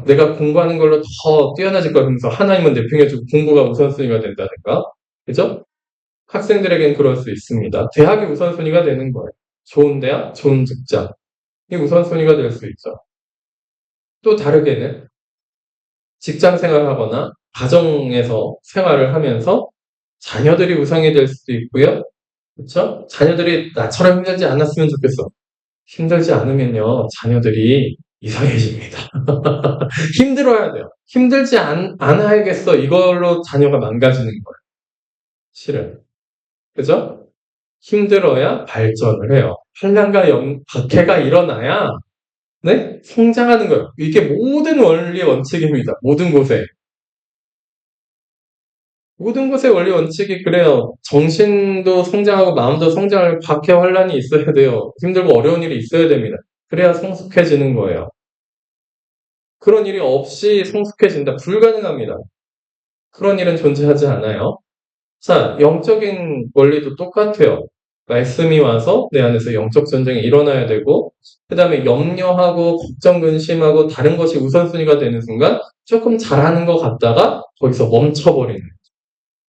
[SPEAKER 1] 내가 공부하는 걸로 더 뛰어나질 거야. 그러면서 하나님은 내팽개치고 공부가 우선순위가 된다든가. 그죠? 학생들에겐 그럴 수 있습니다. 대학이 우선순위가 되는 거예요. 좋은 대학, 좋은 직장. 이 우선순위가 될 수 있죠. 또 다르게는 직장 생활하거나 가정에서 생활을 하면서 자녀들이 우상이 될 수도 있고요. 그쵸? 자녀들이 나처럼 힘들지 않았으면 좋겠어. 힘들지 않으면요, 자녀들이 이상해집니다. 힘들어야 돼요. 힘들지 않아야겠어. 이걸로 자녀가 망가지는 거예요. 실은. 그죠? 힘들어야 발전을 해요. 환란과 박해가 일어나야, 네? 성장하는 거예요. 이게 모든 원리 원칙입니다. 모든 곳에. 모든 것의 원리 원칙이 그래요. 정신도 성장하고 마음도 성장할 박해 환란이 있어야 돼요. 힘들고 어려운 일이 있어야 됩니다. 그래야 성숙해지는 거예요. 그런 일이 없이 성숙해진다. 불가능합니다. 그런 일은 존재하지 않아요. 자, 영적인 원리도 똑같아요. 말씀이 와서 내 안에서 영적 전쟁이 일어나야 되고, 그 다음에 염려하고 걱정, 근심하고 다른 것이 우선순위가 되는 순간 조금 잘하는 것 같다가 거기서 멈춰버리는.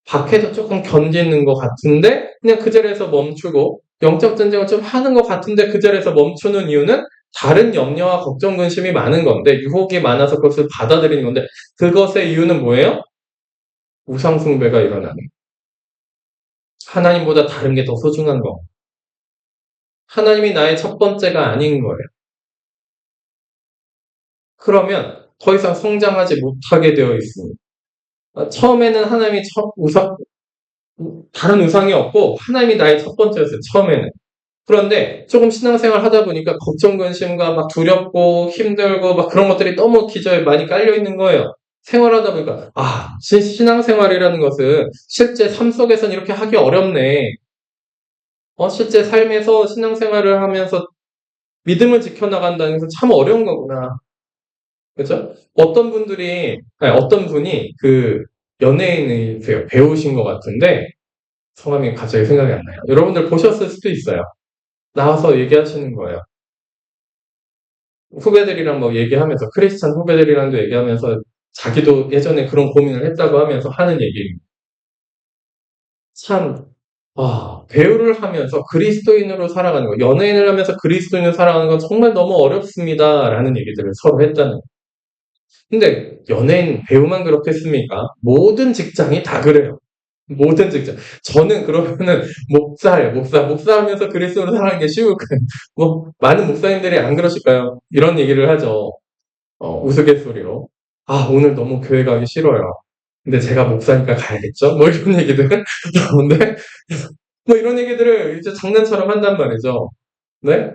[SPEAKER 1] 박해도 조금 견디는 것 같은데 그냥 그 자리에서 멈추고 영적 전쟁을 좀 하는 것 같은데 그 자리에서 멈추는 이유는 다른 염려와 걱정, 근심이 많은 건데 유혹이 많아서 그것을 받아들이는 건데 그것의 이유는 뭐예요? 우상숭배가 일어나는. 하나님보다 다른 게 더 소중한 거. 하나님이 나의 첫 번째가 아닌 거예요. 그러면 더 이상 성장하지 못하게 되어 있습니다. 처음에는 하나님이 다른 우상이 없고 하나님이 나의 첫 번째였어요. 처음에는. 그런데 조금 신앙생활 하다 보니까 걱정, 근심과 막 두렵고 힘들고 막 그런 것들이 너무 기저에 많이 깔려 있는 거예요. 생활하다 보니까 신앙생활이라는 것은 실제 삶 속에서는 이렇게 하기 어렵네. 실제 삶에서 신앙생활을 하면서 믿음을 지켜나간다는 것은 참 어려운 거구나. 그죠? 어떤 분이 그 연예인이세요. 배우신 것 같은데 성함이 갑자기 생각이 안 나요. 여러분들 보셨을 수도 있어요. 나와서 얘기하시는 거예요. 후배들이랑 뭐 얘기하면서, 크리스찬 후배들이랑도 얘기하면서 자기도 예전에 그런 고민을 했다고 하면서 하는 얘기입니다. 참, 배우를 하면서 그리스도인으로 살아가는 거, 연예인을 하면서 그리스도인으로 살아가는 건 정말 너무 어렵습니다. 라는 얘기들을 서로 했다는 거예요. 근데 연예인, 배우만 그렇겠습니까? 모든 직장이 다 그래요. 모든 직장. 저는 그러면은 목사예요, 목사. 목사하면서 그리스도인으로 살아가는 게 쉬울까요? 뭐, 많은 목사님들이 안 그러실까요? 이런 얘기를 하죠. 우스갯소리로. 오늘 너무 교회 가기 싫어요. 근데 제가 목사니까 가야겠죠? 뭐 이런 얘기들 나오는데, 뭐 이런 얘기들을 이제 장난처럼 한단 말이죠. 네?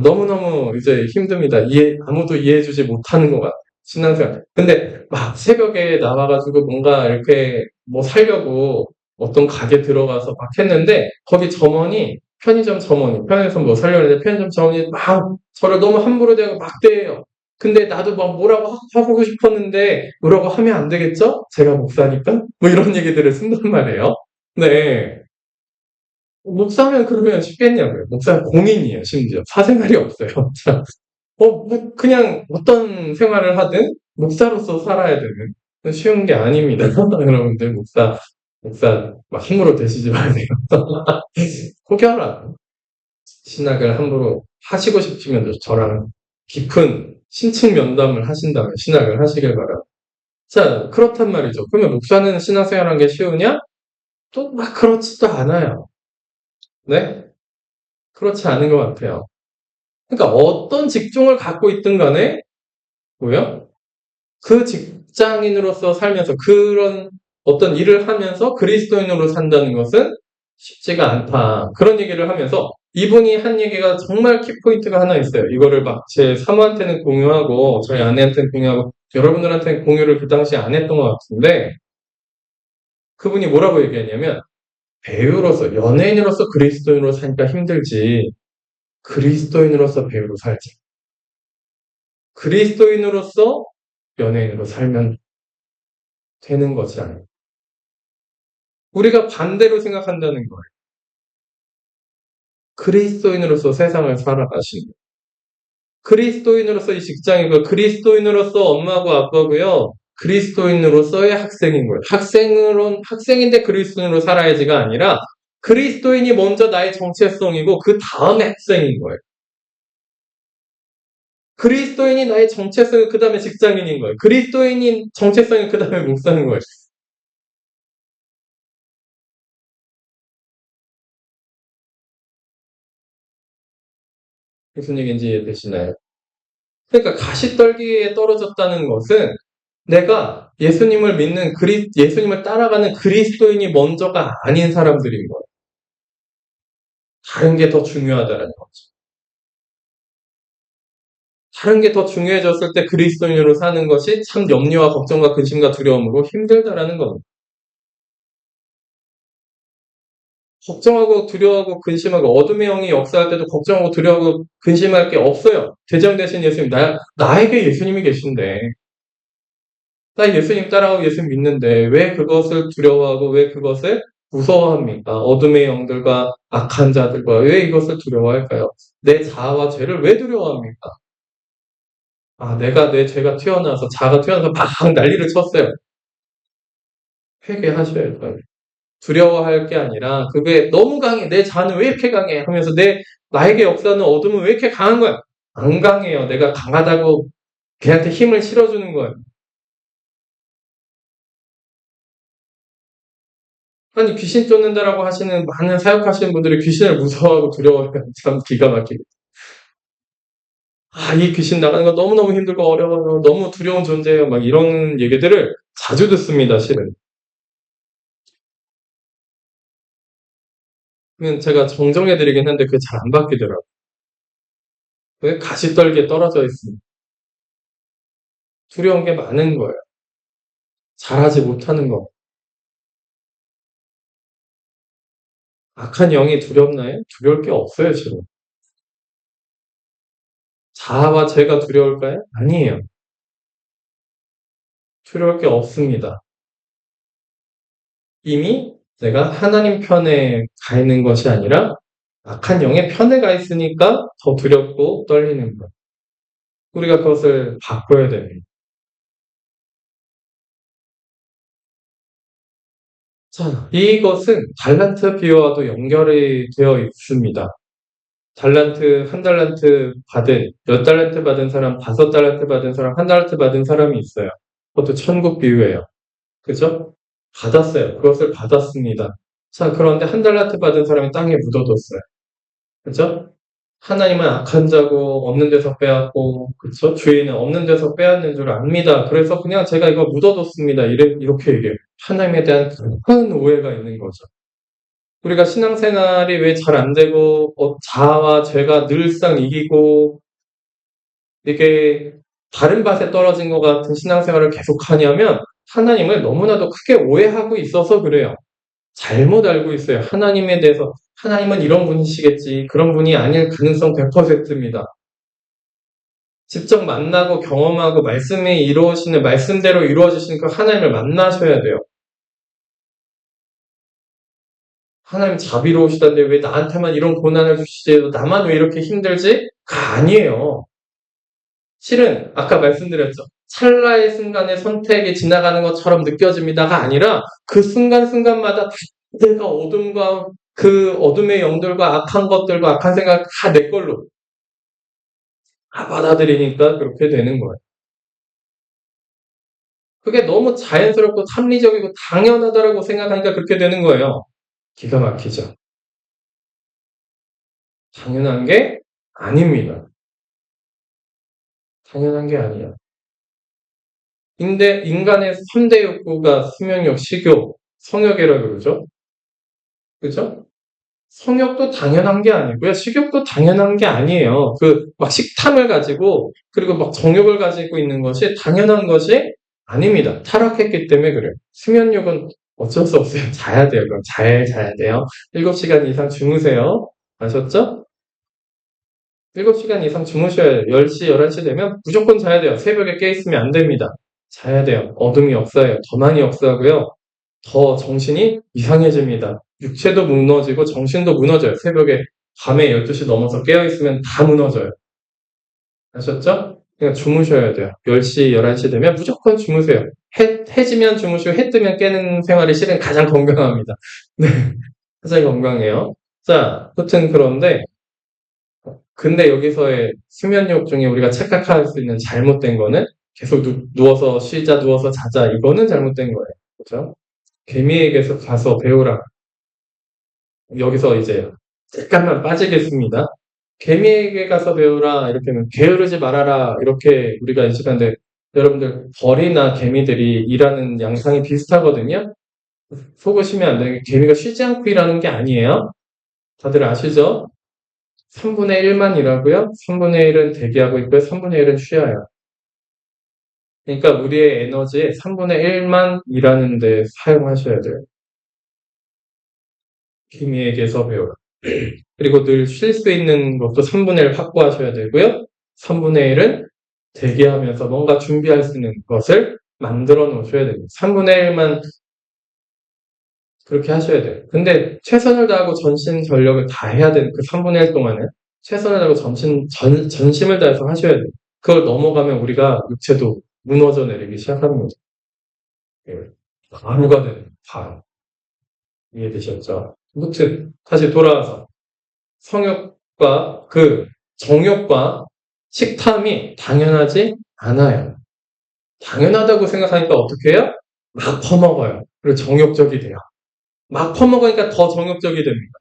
[SPEAKER 1] 너무너무 이제 힘듭니다. 아무도 이해해주지 못하는 것 같아요. 신앙생활. 근데 막 새벽에 나와가지고 뭔가 이렇게 뭐 살려고 어떤 가게 들어가서 막 했는데, 거기 편의점 뭐 살려고 했는데 편의점 점원이 막 저를 너무 함부로 대하고 막 대해요. 근데 나도 막 뭐라고 하고 싶었는데, 뭐라고 하면 안 되겠죠? 제가 목사니까? 뭐 이런 얘기들을 쓴단 말이에요. 네. 목사면 그러면 쉽겠냐고요. 목사는 공인이에요, 심지어. 사생활이 없어요. 자, 뭐, 그냥 어떤 생활을 하든 목사로서 살아야 되는 쉬운 게 아닙니다. 여러분들, 목사, 막 힘으로 되시지 마세요. 혹여라도 신학을 함부로 하시고 싶으면 저랑 깊은 신층 면담을 하신다면 신학을 하시길 바랍니다. 자, 그렇단 말이죠. 그러면 목사는 신앙생활하는 게 쉬우냐? 또 막 그렇지도 않아요. 네? 그렇지 않은 것 같아요. 그러니까 어떤 직종을 갖고 있든 간에 뭐요? 그 직장인으로서 살면서 그런 어떤 일을 하면서 그리스도인으로 산다는 것은 쉽지가 않다. 그런 얘기를 하면서 이분이 한 얘기가 정말 키포인트가 하나 있어요. 이거를 막 제 사모한테는 공유하고 저희 아내한테는 공유하고 여러분들한테는 공유를 그 당시에 안 했던 것 같은데 그분이 뭐라고 얘기했냐면 배우로서 연예인으로서 그리스도인으로 사니까 힘들지 그리스도인으로서 배우로 살지. 그리스도인으로서 연예인으로 살면 되는 것이잖아요. 우리가 반대로 생각한다는 거예요. 그리스도인으로서 세상을 살아가시는 거예요. 그리스도인으로서 이 직장이고 그리스도인으로서 엄마고 아빠고요. 그리스도인으로서의 학생인 거예요. 학생인데 그리스도인으로 살아야지가 아니라 그리스도인이 먼저 나의 정체성이고 그 다음에 학생인 거예요. 그리스도인이 나의 정체성이 그 다음에 직장인인 거예요. 그리스도인이 정체성이 그 다음에 목사인 거예요. 무슨 얘기인지 이해되시나요? 그러니까 가시떨기에 떨어졌다는 것은 내가 예수님을 믿는 예수님을 따라가는 그리스도인이 먼저가 아닌 사람들인 거예요. 다른 게 더 중요하다는 거죠. 다른 게 더 중요해졌을 때 그리스도인으로 사는 것이 참 염려와 걱정과 근심과 두려움으로 힘들다라는 겁니다. 걱정하고 두려워하고 근심하고 어둠의 영이 역사할 때도 걱정하고 두려워하고 근심할 게 없어요. 대장 되신 예수님, 나에게 예수님이 계신데, 나 예수님 따라가고 예수님 믿는데 왜 그것을 두려워하고 왜 그것을 무서워합니까? 어둠의 영들과 악한 자들과 왜 이것을 두려워할까요? 내 자아와 죄를 왜 두려워합니까? 내 죄가 튀어나와서 자아가 튀어나와서 막 난리를 쳤어요. 회개하셔야 돼요. 두려워할 게 아니라 그게 너무 강해. 내 자아는 왜 이렇게 강해? 하면서 나에게 역사하는 어둠은 왜 이렇게 강한 거야? 안 강해요. 내가 강하다고 걔한테 힘을 실어주는 거예요. 아니 귀신 쫓는다라고 하시는 많은 사역하시는 분들이 귀신을 무서워하고 두려워하면 참 기가 막히고 이 귀신 나가는 거 너무너무 힘들고 어려워요. 너무 두려운 존재예요. 막 이런 얘기들을 자주 듣습니다. 실은. 그러면 제가 정정해드리긴 한데 그게 잘 안 바뀌더라고요. 왜 가시떨기에 떨어져 있습니다. 두려운 게 많은 거예요. 잘하지 못하는 거. 악한 영이 두렵나요? 두려울 게 없어요, 실은. 자아와 죄가 두려울까요? 아니에요. 두려울 게 없습니다. 이미 내가 하나님 편에 가 있는 것이 아니라 악한 영의 편에 가 있으니까 더 두렵고 떨리는 거예요. 우리가 그것을 바꿔야 됩니다. 자, 이것은 달란트 비유와도 연결이 되어 있습니다. 한 달란트 받은, 몇 달란트 받은 사람, 5달란트 받은 사람, 1달란트 받은 사람이 있어요. 그것도 천국 비유예요. 그죠? 받았어요. 그것을 받았습니다. 자, 그런데 1달란트 받은 사람이 땅에 묻어뒀어요. 그죠? 하나님은 악한 자고 없는 데서 빼앗고, 그쵸? 주인은 없는 데서 빼앗는 줄 압니다. 그래서 그냥 제가 이거 묻어뒀습니다. 이렇게 얘기해요. 하나님에 대한 큰 오해가 있는 거죠. 우리가 신앙생활이 왜 잘 안 되고, 자아와 죄가 늘상 이기고, 이게 다른 밭에 떨어진 것 같은 신앙생활을 계속하냐면, 하나님을 너무나도 크게 오해하고 있어서 그래요. 잘못 알고 있어요. 하나님에 대해서. 하나님은 이런 분이시겠지. 그런 분이 아닐 가능성 100%입니다. 직접 만나고 경험하고 말씀대로 이루어지시는 그 하나님을 만나셔야 돼요. 하나님 자비로우시다는데 왜 나한테만 이런 고난을 주시지? 나만 왜 이렇게 힘들지? 아니에요. 실은 아까 말씀드렸죠. 찰나의 순간에 선택이 지나가는 것처럼 느껴집니다가 아니라 그 순간순간마다 내가 어둠과 그 어둠의 영들과 악한 것들과 악한 생각 다 내 걸로 다 받아들이니까 그렇게 되는 거예요. 그게 너무 자연스럽고 합리적이고 당연하다라고 생각하니까 그렇게 되는 거예요. 기가 막히죠. 당연한 게 아닙니다. 당연한 게 아니야. 근데 인간의 3대 욕구가 수면욕, 식욕, 성욕이라고 그러죠. 그죠? 성욕도 당연한 게 아니고요. 식욕도 당연한 게 아니에요. 막 식탐을 가지고, 그리고 막 정욕을 가지고 있는 것이 당연한 것이 아닙니다. 타락했기 때문에 그래요. 수면욕은 어쩔 수 없어요. 자야 돼요. 그럼 잘 자야 돼요. 7시간 이상 주무세요. 아셨죠? 7시간 이상 주무셔야 돼요. 10시, 11시 되면 무조건 자야 돼요. 새벽에 깨 있으면 안 됩니다. 자야 돼요. 어둠이 역사해요. 더 많이 역사하고요. 더 정신이 이상해집니다. 육체도 무너지고 정신도 무너져요. 밤에 12시 넘어서 깨어있으면 다 무너져요. 아셨죠? 그냥 주무셔야 돼요. 10시, 11시 되면 무조건 주무세요. 해 지면 주무시고 해 뜨면 깨는 생활이 실은 가장 건강합니다. 네. 가장 건강해요. 자, 아무튼 그런데 근데 여기서의 수면욕 중에 우리가 착각할 수 있는 잘못된 거는 계속 누워서 쉬자, 누워서 자자. 이거는 잘못된 거예요. 그죠? 개미에게서 가서 배우라. 여기서 이제 잠깐만 빠지겠습니다. 개미에게 가서 배우라 이렇게 하면 게으르지 말아라 이렇게 우리가 인식하는데 여러분들 벌이나 개미들이 일하는 양상이 비슷하거든요. 속으시면 안 되는 게 개미가 쉬지 않고 일하는 게 아니에요. 다들 아시죠? 3분의 1만 일하고요. 3분의 1은 대기하고 있고요. 3분의 1은 쉬어요. 그러니까 우리의 에너지의 3분의 1만 일하는 데 사용하셔야 돼요. 기미에게서 배워라. 그리고 늘 쉴 수 있는 것도 3분의 1 확보하셔야 되고요. 3분의 1은 대기하면서 뭔가 준비할 수 있는 것을 만들어 놓으셔야 됩니다. 3분의 1만 그렇게 하셔야 돼요. 근데 최선을 다하고 전신 전력을 다 해야 되는 그 3분의 1 동안은 최선을 다하고 전심을 다해서 하셔야 돼요. 그걸 넘어가면 우리가 육체도 무너져 내리기 시작합니다. 예. 바로가 되는, 바로. 이해되셨죠? 아무튼, 다시 돌아와서 성욕과 정욕과 식탐이 당연하지 않아요. 당연하다고 생각하니까 어떻게 해요? 막 퍼먹어요. 그리고 정욕적이 돼요. 막 퍼먹으니까 더 정욕적이 됩니다.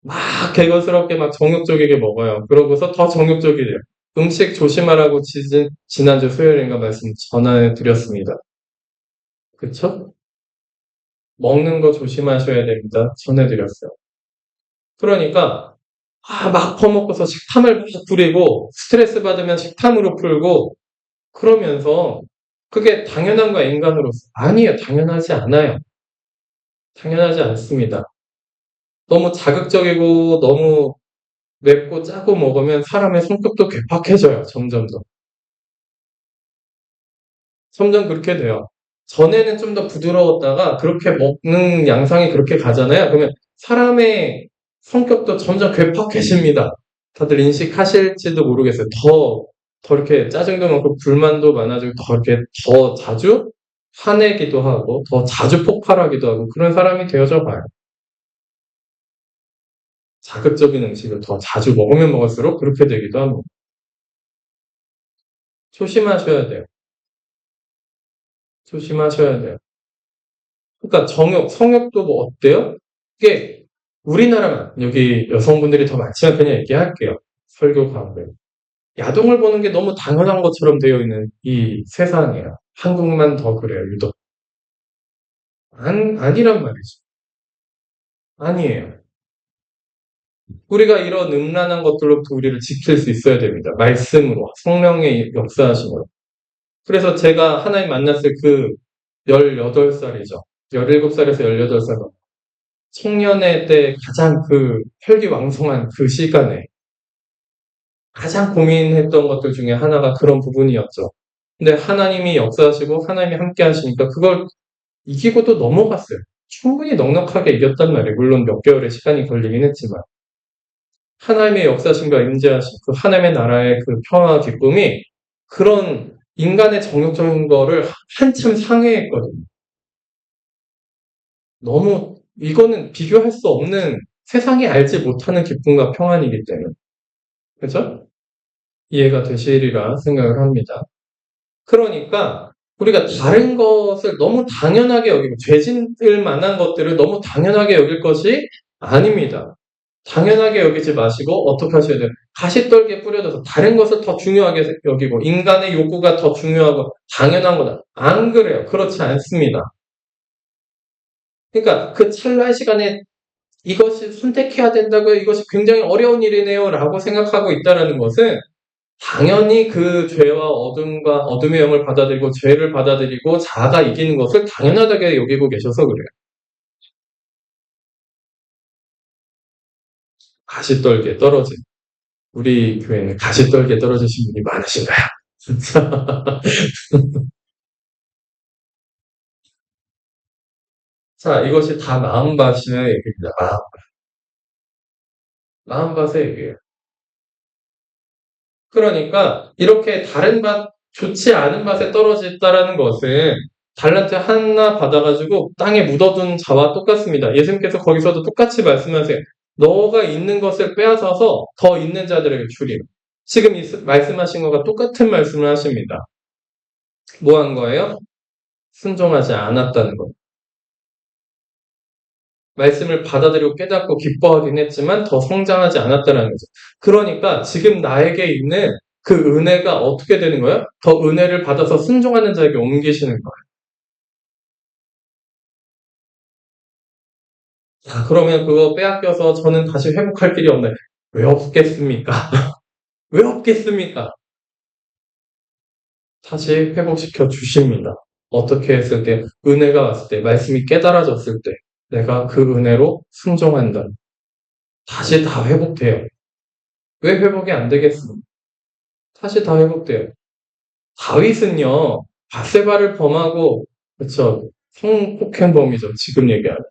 [SPEAKER 1] 막 개걸스럽게 막 정욕적이게 먹어요. 그러고서 더 정욕적이 돼요. 음식 조심하라고 지난주 수요일인가 말씀 전해드렸습니다. 그쵸? 먹는 거 조심하셔야 됩니다. 전해드렸어요. 그러니까 막 퍼먹고서 식탐을 막 부리고 스트레스 받으면 식탐으로 풀고 그러면서 그게 당연한 거야 인간으로서. 아니에요. 당연하지 않아요. 당연하지 않습니다. 너무 자극적이고 너무 맵고 짜고 먹으면 사람의 성격도 괴팍해져요. 점점 더. 점점 그렇게 돼요. 전에는 좀 더 부드러웠다가 그렇게 먹는 양상이 그렇게 가잖아요. 그러면 사람의 성격도 점점 괴팍해집니다. 다들 인식하실지도 모르겠어요. 더 이렇게 짜증도 많고 불만도 많아지고 더 이렇게 더 자주 화내기도 하고 더 자주 폭발하기도 하고 그런 사람이 되어져 봐요. 자극적인 음식을 더 자주 먹으면 먹을수록 그렇게 되기도 합니다. 조심하셔야 돼요. 조심하셔야 돼요. 그러니까 성욕도 뭐 어때요? 이게 우리나라만 여기 여성분들이 더 많지만 그냥 얘기할게요. 설교 가운데. 야동을 보는 게 너무 당연한 것처럼 되어 있는 이 세상이에요. 한국만 더 그래요, 유독. 아니란 말이죠. 아니에요. 우리가 이런 음란한 것들로부터 우리를 지킬 수 있어야 됩니다. 말씀으로, 성령의 역사하심으로. 그래서 제가 하나님 만났을 그 18살이죠. 17살에서 18살 청년의 때 가장 그 혈기왕성한 그 시간에 가장 고민했던 것들 중에 하나가 그런 부분이었죠. 근데 하나님이 역사하시고 하나님이 함께 하시니까 그걸 이기고도 넘어갔어요. 충분히 넉넉하게 이겼단 말이에요. 물론 몇 개월의 시간이 걸리긴 했지만. 하나님의 역사심과 임재하심, 그 하나님의 나라의 그 평화와 기쁨이 그런 인간의 정욕적인 거를 한참 상회했거든요. 너무 이거는 비교할 수 없는 세상이 알지 못하는 기쁨과 평안이기 때문에. 그죠? 이해가 되시리라 생각을 합니다. 그러니까 우리가 다른 것을 너무 당연하게 여기고 죄짓을 만한 것들을 너무 당연하게 여길 것이 아닙니다. 당연하게 여기지 마시고 어떻게 하셔야 돼요? 가시떨기에 뿌려져서 다른 것을 더 중요하게 여기고 인간의 욕구가 더 중요하고 당연한 거다. 안 그래요. 그렇지 않습니다. 그러니까 그 찰나의 시간에 이것이 선택해야 된다고요. 이것이 굉장히 어려운 일이네요. 라고 생각하고 있다는 것은 당연히 그 죄와 어둠의 영을 받아들이고 죄를 받아들이고 자아가 이기는 것을 당연하다게 여기고 계셔서 그래요. 가시떨기에 떨어진 우리 교회는 가시떨기에 떨어지신 분이 많으신가요? 자, 이것이 다 마음밭의 얘기입니다. 마음밭의 얘기예요. 그러니까 이렇게 다른 밭, 좋지 않은 밭에 떨어졌다라는 것은 달란트 하나 받아가지고 땅에 묻어둔 자와 똑같습니다. 예수님께서 거기서도 똑같이 말씀하세요. 너가 있는 것을 빼앗아서 더 있는 자들에게 주리라. 지금 말씀하신 것과 똑같은 말씀을 하십니다. 뭐 한 거예요? 순종하지 않았다는 것. 말씀을 받아들이고 깨닫고 기뻐하긴 했지만 더 성장하지 않았다는 거죠. 그러니까 지금 나에게 있는 그 은혜가 어떻게 되는 거예요? 더 은혜를 받아서 순종하는 자에게 옮기시는 거예요. 자, 그러면 그거 빼앗겨서 저는 다시 회복할 길이 없나요? 왜 없겠습니까? 왜 없겠습니까? 다시 회복시켜 주십니다. 어떻게 했을 때, 은혜가 왔을 때, 말씀이 깨달아졌을 때, 내가 그 은혜로 순종한다. 다시 다 회복돼요. 왜 회복이 안 되겠습니까? 다시 다 회복돼요. 다윗은요, 바세바를 범하고, 그쵸, 성폭행범이죠. 지금 얘기하는.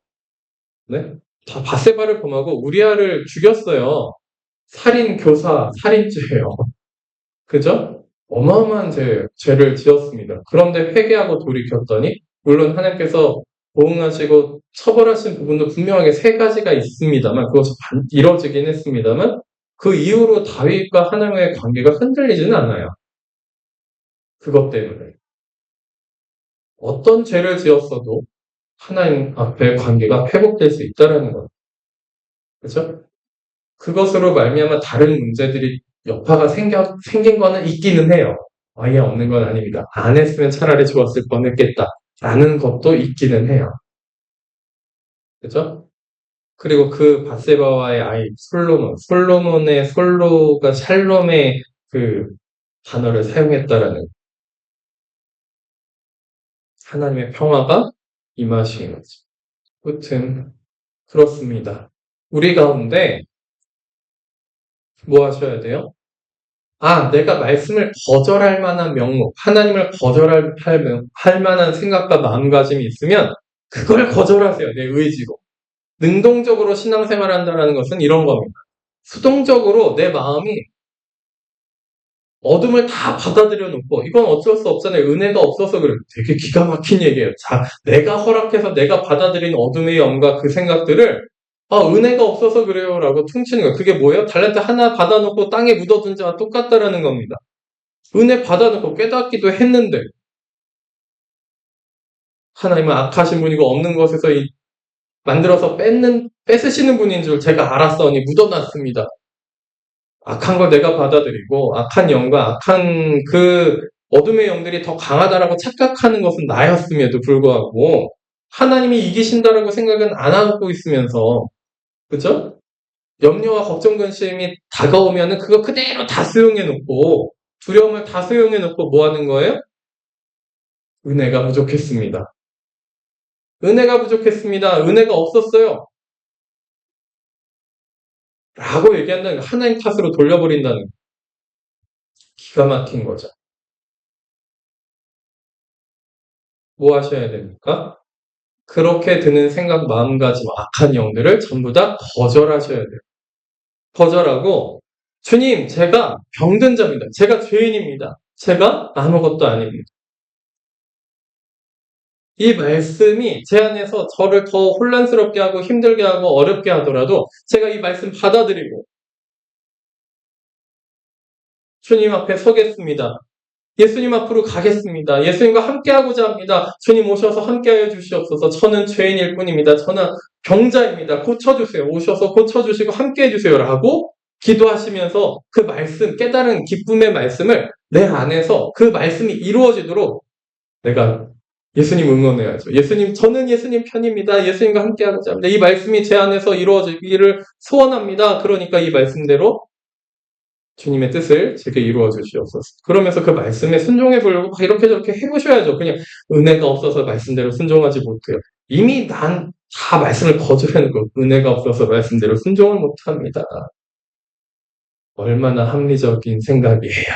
[SPEAKER 1] 네? 다 바세바를 범하고 우리아를 죽였어요. 살인 교사, 살인죄예요. 그죠? 어마어마한 죄를 지었습니다. 그런데 회개하고 돌이켰더니, 물론 하나님께서 보응하시고 처벌하신 부분도 분명하게 세 가지가 있습니다만, 그것이 이뤄지긴 했습니다만, 그 이후로 다윗과 하나님의 관계가 흔들리지는 않아요. 그것 때문에. 어떤 죄를 지었어도 하나님 앞에 관계가 회복될 수 있다는 거예요. 그죠? 그것으로 말미암아 다른 문제들이 여파가 생긴 거는 있기는 해요. 아예 없는 건 아닙니다. 안 했으면 차라리 좋았을 뻔했겠다. 라는 것도 있기는 해요. 그죠? 그리고 그 바세바와의 아이 솔로몬의 솔로가 샬롬의 그 단어를 사용했다라는 하나님의 평화가 임하신 거죠. 아무튼 그렇습니다. 우리 가운데 뭐 하셔야 돼요? 아, 내가 말씀을 거절할 만한 명목, 하나님을 할 만한 생각과 마음가짐이 있으면 그걸 거절하세요. 내 의지로. 능동적으로 신앙생활을 한다는 것은 이런 겁니다. 수동적으로 내 마음이 어둠을 다 받아들여 놓고, 이건 어쩔 수 없잖아요. 은혜가 없어서 그래. 되게 기가 막힌 얘기예요. 자, 내가 허락해서 내가 받아들인 어둠의 영과 그 생각들을 은혜가 없어서 그래요. 라고 퉁치는 거예요. 그게 뭐예요? 달란트 하나 받아놓고 땅에 묻어둔 자와 똑같다라는 겁니다. 은혜 받아놓고 깨닫기도 했는데, 하나님은 악하신 분이고 없는 것에서 만들어서 뺏으시는 분인 줄 제가 알았으니 묻어놨습니다. 악한 걸 내가 받아들이고, 악한 영과 악한 그 어둠의 영들이 더 강하다라고 착각하는 것은 나였음에도 불구하고, 하나님이 이기신다라고 생각은 안 하고 있으면서, 그죠? 염려와 걱정, 근심이 다가오면은 그거 그대로 다 수용해놓고, 두려움을 다 수용해놓고 뭐 하는 거예요? 은혜가 부족했습니다. 은혜가 부족했습니다. 은혜가 없었어요. 라고 얘기한다는 거, 하나님 탓으로 돌려버린다는 거. 기가 막힌 거죠. 뭐 하셔야 됩니까? 그렇게 드는 생각, 마음가짐, 악한 영들을 전부 다 거절하셔야 돼요. 거절하고, 주님, 제가 병든 자입니다. 제가 죄인입니다. 제가 아무것도 아닙니다. 이 말씀이 제 안에서 저를 더 혼란스럽게 하고 힘들게 하고 어렵게 하더라도 제가 이 말씀 받아들이고 주님 앞에 서겠습니다. 예수님 앞으로 가겠습니다. 예수님과 함께하고자 합니다. 주님 오셔서 함께하여 주시옵소서. 저는 죄인일 뿐입니다. 저는 병자입니다. 고쳐주세요. 오셔서 고쳐주시고 함께해 주세요. 라고 기도하시면서 그 말씀, 깨달은 기쁨의 말씀을 내 안에서 그 말씀이 이루어지도록 내가 예수님 응원해야죠. 예수님, 저는 예수님 편입니다. 예수님과 함께하고자 합니다. 이 말씀이 제 안에서 이루어지기를 소원합니다. 그러니까 이 말씀대로 주님의 뜻을 제게 이루어 주시옵소서. 그러면서 그 말씀에 순종해 보려고 막 이렇게 저렇게 해보셔야죠. 그냥 은혜가 없어서 말씀대로 순종하지 못해요. 이미 난 다 말씀을 거절해놓고 은혜가 없어서 말씀대로 순종을 못합니다. 얼마나 합리적인 생각이에요.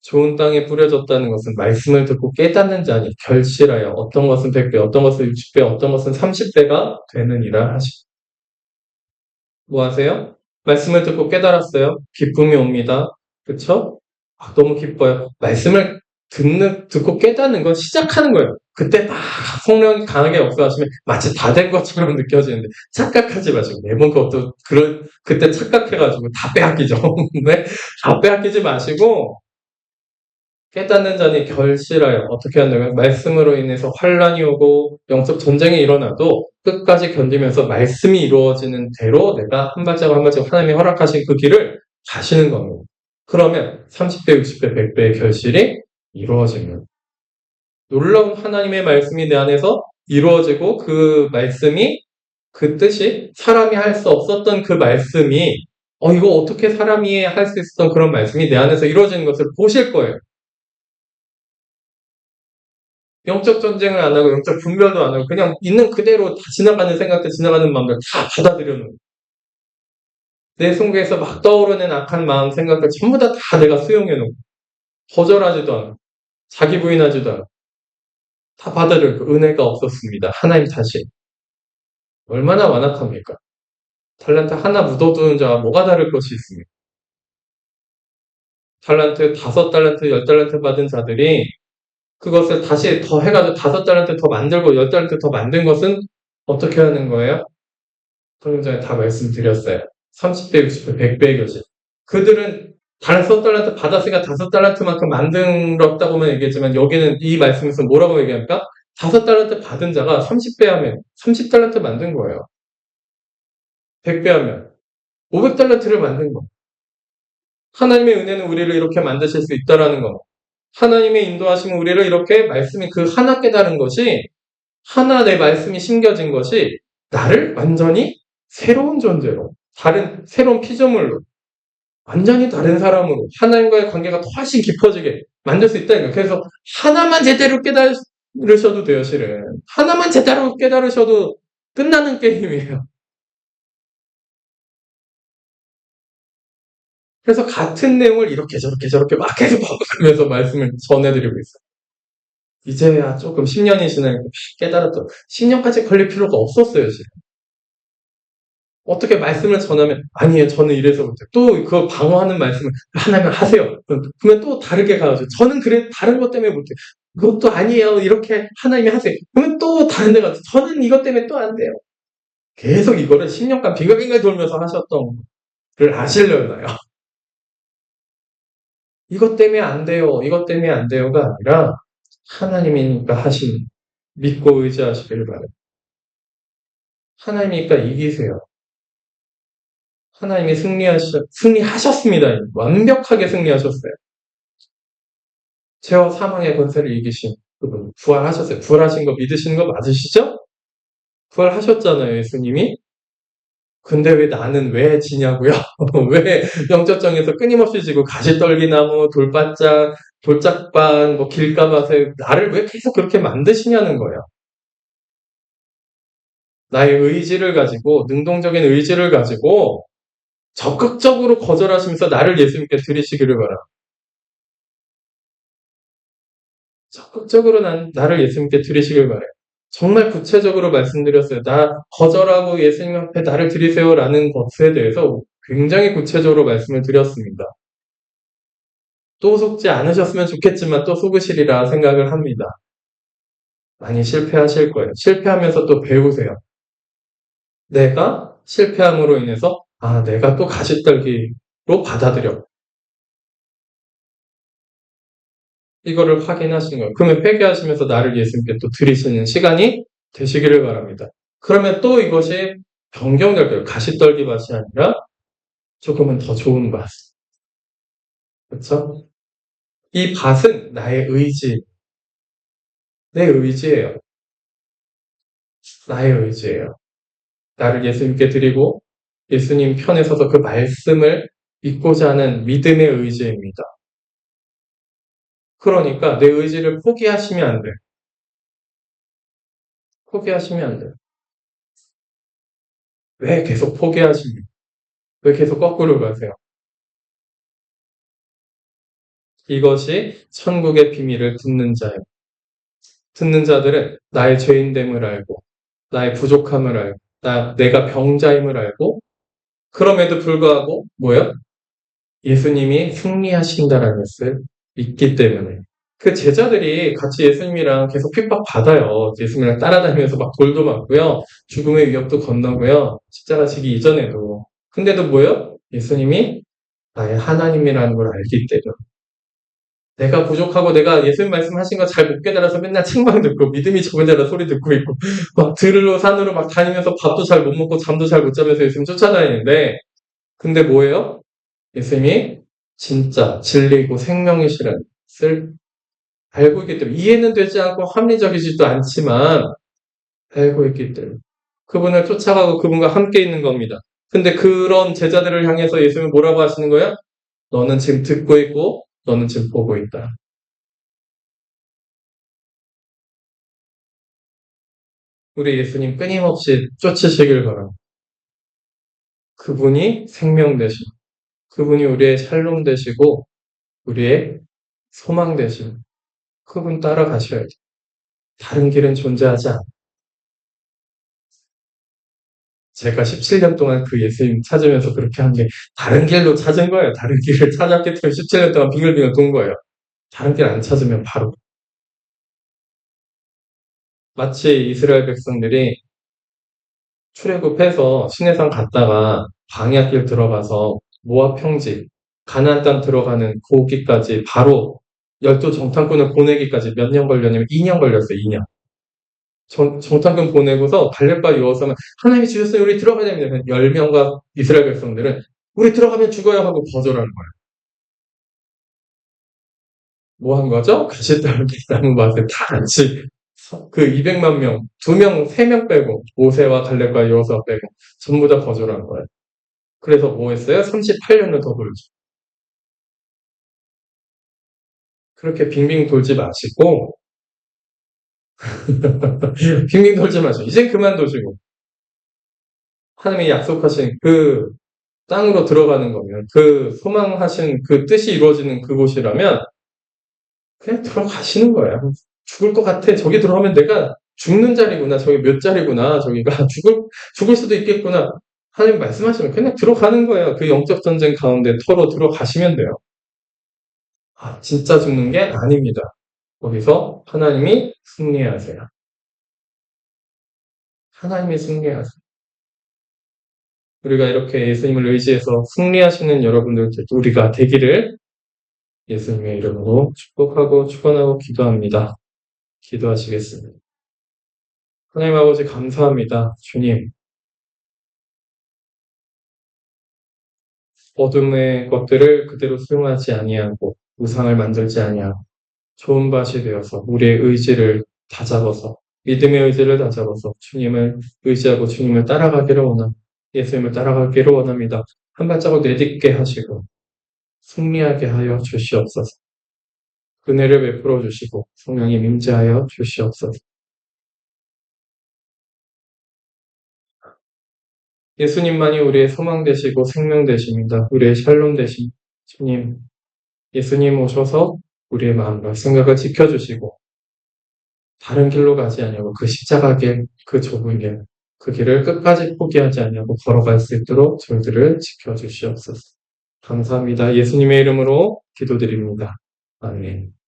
[SPEAKER 1] 좋은 땅에 뿌려졌다는 것은 말씀을 듣고 깨닫는 자니 결실하여 어떤 것은 100배, 어떤 것은 60배, 어떤 것은 30배가 되느니라 하시고. 뭐 하세요? 말씀을 듣고 깨달았어요. 기쁨이 옵니다. 그쵸? 너무 기뻐요. 말씀을 듣고 깨닫는 건 시작하는 거예요. 그때 막 성령이 강하게 역사하시면 마치 다 된 것처럼 느껴지는데 착각하지 마시고 매번 그것도 그때 착각해가지고 다 빼앗기죠. 근데 다 빼앗기지 마시고 깨닫는 자니 결실하여 어떻게 한다면 말씀으로 인해서 환란이 오고 영적 전쟁이 일어나도 끝까지 견디면서 말씀이 이루어지는 대로 내가 한 발자국 한 발자국 하나님이 허락하신 그 길을 가시는 겁니다. 그러면 30배, 60배, 100배의 결실이 이루어지는 놀라운 하나님의 말씀이 내 안에서 이루어지고 그 말씀이 그 뜻이 사람이 할 수 없었던 그 말씀이 이거 어떻게 사람이 할 수 있었던 그런 말씀이 내 안에서 이루어지는 것을 보실 거예요. 영적 전쟁을 안 하고 영적 분별도 안 하고 그냥 있는 그대로 다 지나가는 생각들 지나가는 마음들 다 받아들여 놓은 내 속에서 막 떠오르는 악한 마음 생각들 전부 다 내가 수용해 놓고 거절하지도 않고 자기 부인하지도 않고 다 받아들이고 은혜가 없었습니다. 하나님 탓이 얼마나 완악합니까? 달란트 하나 묻어두는 자와 뭐가 다를 것이 있습니까? 달란트 5달란트 10달란트 받은 자들이 그것을 다시 더 해가지고 5달란트 더 만들고 10달란트 더 만든 것은 어떻게 하는 거예요? 방금 전에 다 말씀드렸어요. 30배, 60배, 100배의 교실. 그들은 5달란트 받았으니까 5달란트만큼 만들었다고만 얘기했지만 여기는 이 말씀에서 뭐라고 얘기합니까? 5달란트 받은 자가 30배 하면 30달란트 만든 거예요. 100배 하면 500달란트를 만든 거. 하나님의 은혜는 우리를 이렇게 만드실 수 있다라는 거. 하나님의 인도하심은 우리를 이렇게 말씀이 그 하나 깨달은 것이 하나 내 말씀이 심겨진 것이 나를 완전히 새로운 존재로 다른 새로운 피조물로 완전히 다른 사람으로 하나님과의 관계가 훨씬 깊어지게 만들 수 있다니까. 그래서 하나만 제대로 깨달으셔도 돼요, 실은. 하나만 제대로 깨달으셔도 끝나는 게임이에요. 그래서 같은 내용을 이렇게 저렇게 막 계속 반복하면서 말씀을 전해드리고 있어요. 이제야 조금 10년이 지나니까 깨달았죠. 10년까지 걸릴 필요가 없었어요, 지금. 어떻게 말씀을 전하면, 아니에요, 저는 이래서 못해요. 또 그거 방어하는 말씀을 하나님 하세요. 그러면 또 다르게 가가지고, 저는 그래, 다른 것 때문에 못해요. 그것도 아니에요. 이렇게 하나님이 하세요. 그러면 또 다른 데 가서, 저는 이것 때문에 또 안 돼요. 계속 이거를 10년간 빙글빙글 돌면서 하셨던 걸 아시려나요? 이것 때문에 안 돼요. 이것 때문에 안 돼요가 아니라, 하나님이니까 하신 믿고 의지하시기를 바랍니다. 하나님이니까 이기세요. 하나님이 승리하셨습니다. 완벽하게 승리하셨어요. 죄와 사망의 권세를 이기신 그분, 부활하셨어요. 부활하신 거 믿으시는 거 맞으시죠? 부활하셨잖아요, 예수님이. 근데 왜 나는 왜 지냐고요? 왜 영접정에서 끊임없이 지고 가시떨기나무, 돌바짝, 돌짝반, 뭐 길가밭에 나를 왜 계속 그렇게 만드시냐는 거예요. 나의 의지를 가지고, 능동적인 의지를 가지고 적극적으로 거절하시면서 나를 예수님께 드리시기를 바랍니다. 적극적으로 나를 예수님께 드리시길 바래요. 정말 구체적으로 말씀드렸어요. 나 거절하고 예수님 앞에 나를 드리세요라는 것에 대해서 굉장히 구체적으로 말씀을 드렸습니다. 또 속지 않으셨으면 좋겠지만 또 속으시리라 생각을 합니다. 많이 실패하실 거예요. 실패하면서 또 배우세요. 내가 실패함으로 인해서 내가 또 가시떨기로 받아들여. 이거를 확인하시는 거예요. 그러면 회개하시면서 나를 예수님께 또 드리시는 시간이 되시기를 바랍니다. 그러면 또 이것이 변경될 거예요. 가시떨기 밭이 아니라 조금은 더 좋은 밭. 그렇죠? 이 밭은 나의 의지, 내 의지예요. 나의 의지예요. 나를 예수님께 드리고 예수님 편에 서서 그 말씀을 믿고자 하는 믿음의 의지입니다. 그러니까 내 의지를 포기하시면 안 돼요. 포기하시면 안 돼요. 왜 계속 포기하십니까? 왜 계속 거꾸로 가세요? 이것이 천국의 비밀을 듣는 자예요. 듣는 자들은 나의 죄인됨을 알고 나의 부족함을 알고 내가 병자임을 알고 그럼에도 불구하고 뭐요? 예수님이 승리하신다라는 것을 믿기 때문에 그 제자들이 같이 예수님이랑 계속 핍박받아요. 예수님이랑 따라다니면서 막 돌도 맞고요. 죽음의 위협도 건너고요. 십자가 지기 이전에도. 근데도 뭐요? 예수님이 나의 하나님이라는 걸 알기 때문에 내가 부족하고 내가 예수님 말씀하신 거 잘 못 깨달아서 맨날 책망 듣고 믿음이 적은 소리 듣고 있고 막 들으러 산으로 막 다니면서 밥도 잘 못 먹고 잠도 잘 못 자면서 예수님 쫓아다니는데 근데 뭐예요? 예수님이 진짜 진리고 생명이시라는 것을 알고 있기 때문에 이해는 되지 않고 합리적이지도 않지만 알고 있기 때문에 그분을 쫓아가고 그분과 함께 있는 겁니다. 근데 그런 제자들을 향해서 예수님이 뭐라고 하시는 거예요? 너는 지금 듣고 있고 너는 지금 보고 있다. 우리 예수님 끊임없이 쫓으시길 바랍니다. 그분이 생명 되시고 그분이 우리의 샬롬 되시고 우리의 소망 되시고 그분 따라가셔야 돼요. 다른 길은 존재하지 않아요. 제가 17년 동안 그 예수님 찾으면서 그렇게 한 게 다른 길로 찾은 거예요. 다른 길을 찾았기 때문에 17년 동안 빙글빙글 돈 거예요. 다른 길 안 찾으면 바로 마치 이스라엘 백성들이 출애굽해서 시내산 갔다가 광야길 들어가서 모압 평지 가나안 땅 들어가는 거기까지 바로 열두 정탐꾼을 보내기까지 몇 년 걸렸냐면 2년 걸렸어요. 2년. 정탐꾼 보내고서 갈렙과 여호수아는 하나님이 주셨어요. 우리 들어가야 됩니다. 10명과 이스라엘 백성들은 우리 들어가면 죽어요 하고 거절하는 거예요. 뭐 한 거죠? 가시떨기 나무 맛에 다 같이 그 200만 명, 2명, 3명 빼고 모세와 갈렙과 여호수아 빼고 전부 다 거절한 거예요. 그래서 뭐 했어요? 38년을 더 돌죠. 그렇게 빙빙 돌지 마시고 빙빙 돌지 마시고 이제 그만 도시고 하나님이 약속하신 그 땅으로 들어가는 거면 그 소망하신 그 뜻이 이루어지는 그곳이라면 그냥 들어가시는 거야. 죽을 것 같아. 저기 들어가면 내가 죽는 자리구나. 저기 몇 자리구나. 저기가 죽을 수도 있겠구나. 하나님 말씀하시면 그냥 들어가는 거예요. 그 영적 전쟁 가운데 터로 들어가시면 돼요. 아, 진짜 죽는 게 아닙니다. 거기서 하나님이 승리하세요. 하나님이 승리하세요. 우리가 이렇게 예수님을 의지해서 승리하시는 여러분들 우리가 되기를 예수님의 이름으로 축복하고 축원하고 기도합니다. 기도하시겠습니다. 하나님 아버지 감사합니다. 주님, 어둠의 것들을 그대로 수용하지 아니하고 우상을 만들지 아니하고 좋은 밭이 되어서 우리의 의지를 다잡아서 믿음의 의지를 다잡아서 주님을 의지하고 주님을 따라가기를 원합니다. 예수님을 따라가기를 원합니다. 한 발자국 내딛게 하시고 승리하게 하여 주시옵소서. 은혜를 베풀어 주시고 성령님 임재하여 주시옵소서. 예수님만이 우리의 소망 되시고 생명 되십니다. 우리의 샬롬 되신 주님, 예수님 오셔서 우리의 마음과 생각을 지켜주시고 다른 길로 가지 아니하고 그 십자가 길, 그 좁은 길, 그 길을 끝까지 포기하지 아니하고 걸어갈 수 있도록 저희들을 지켜주시옵소서. 감사합니다. 예수님의 이름으로 기도드립니다. 아멘.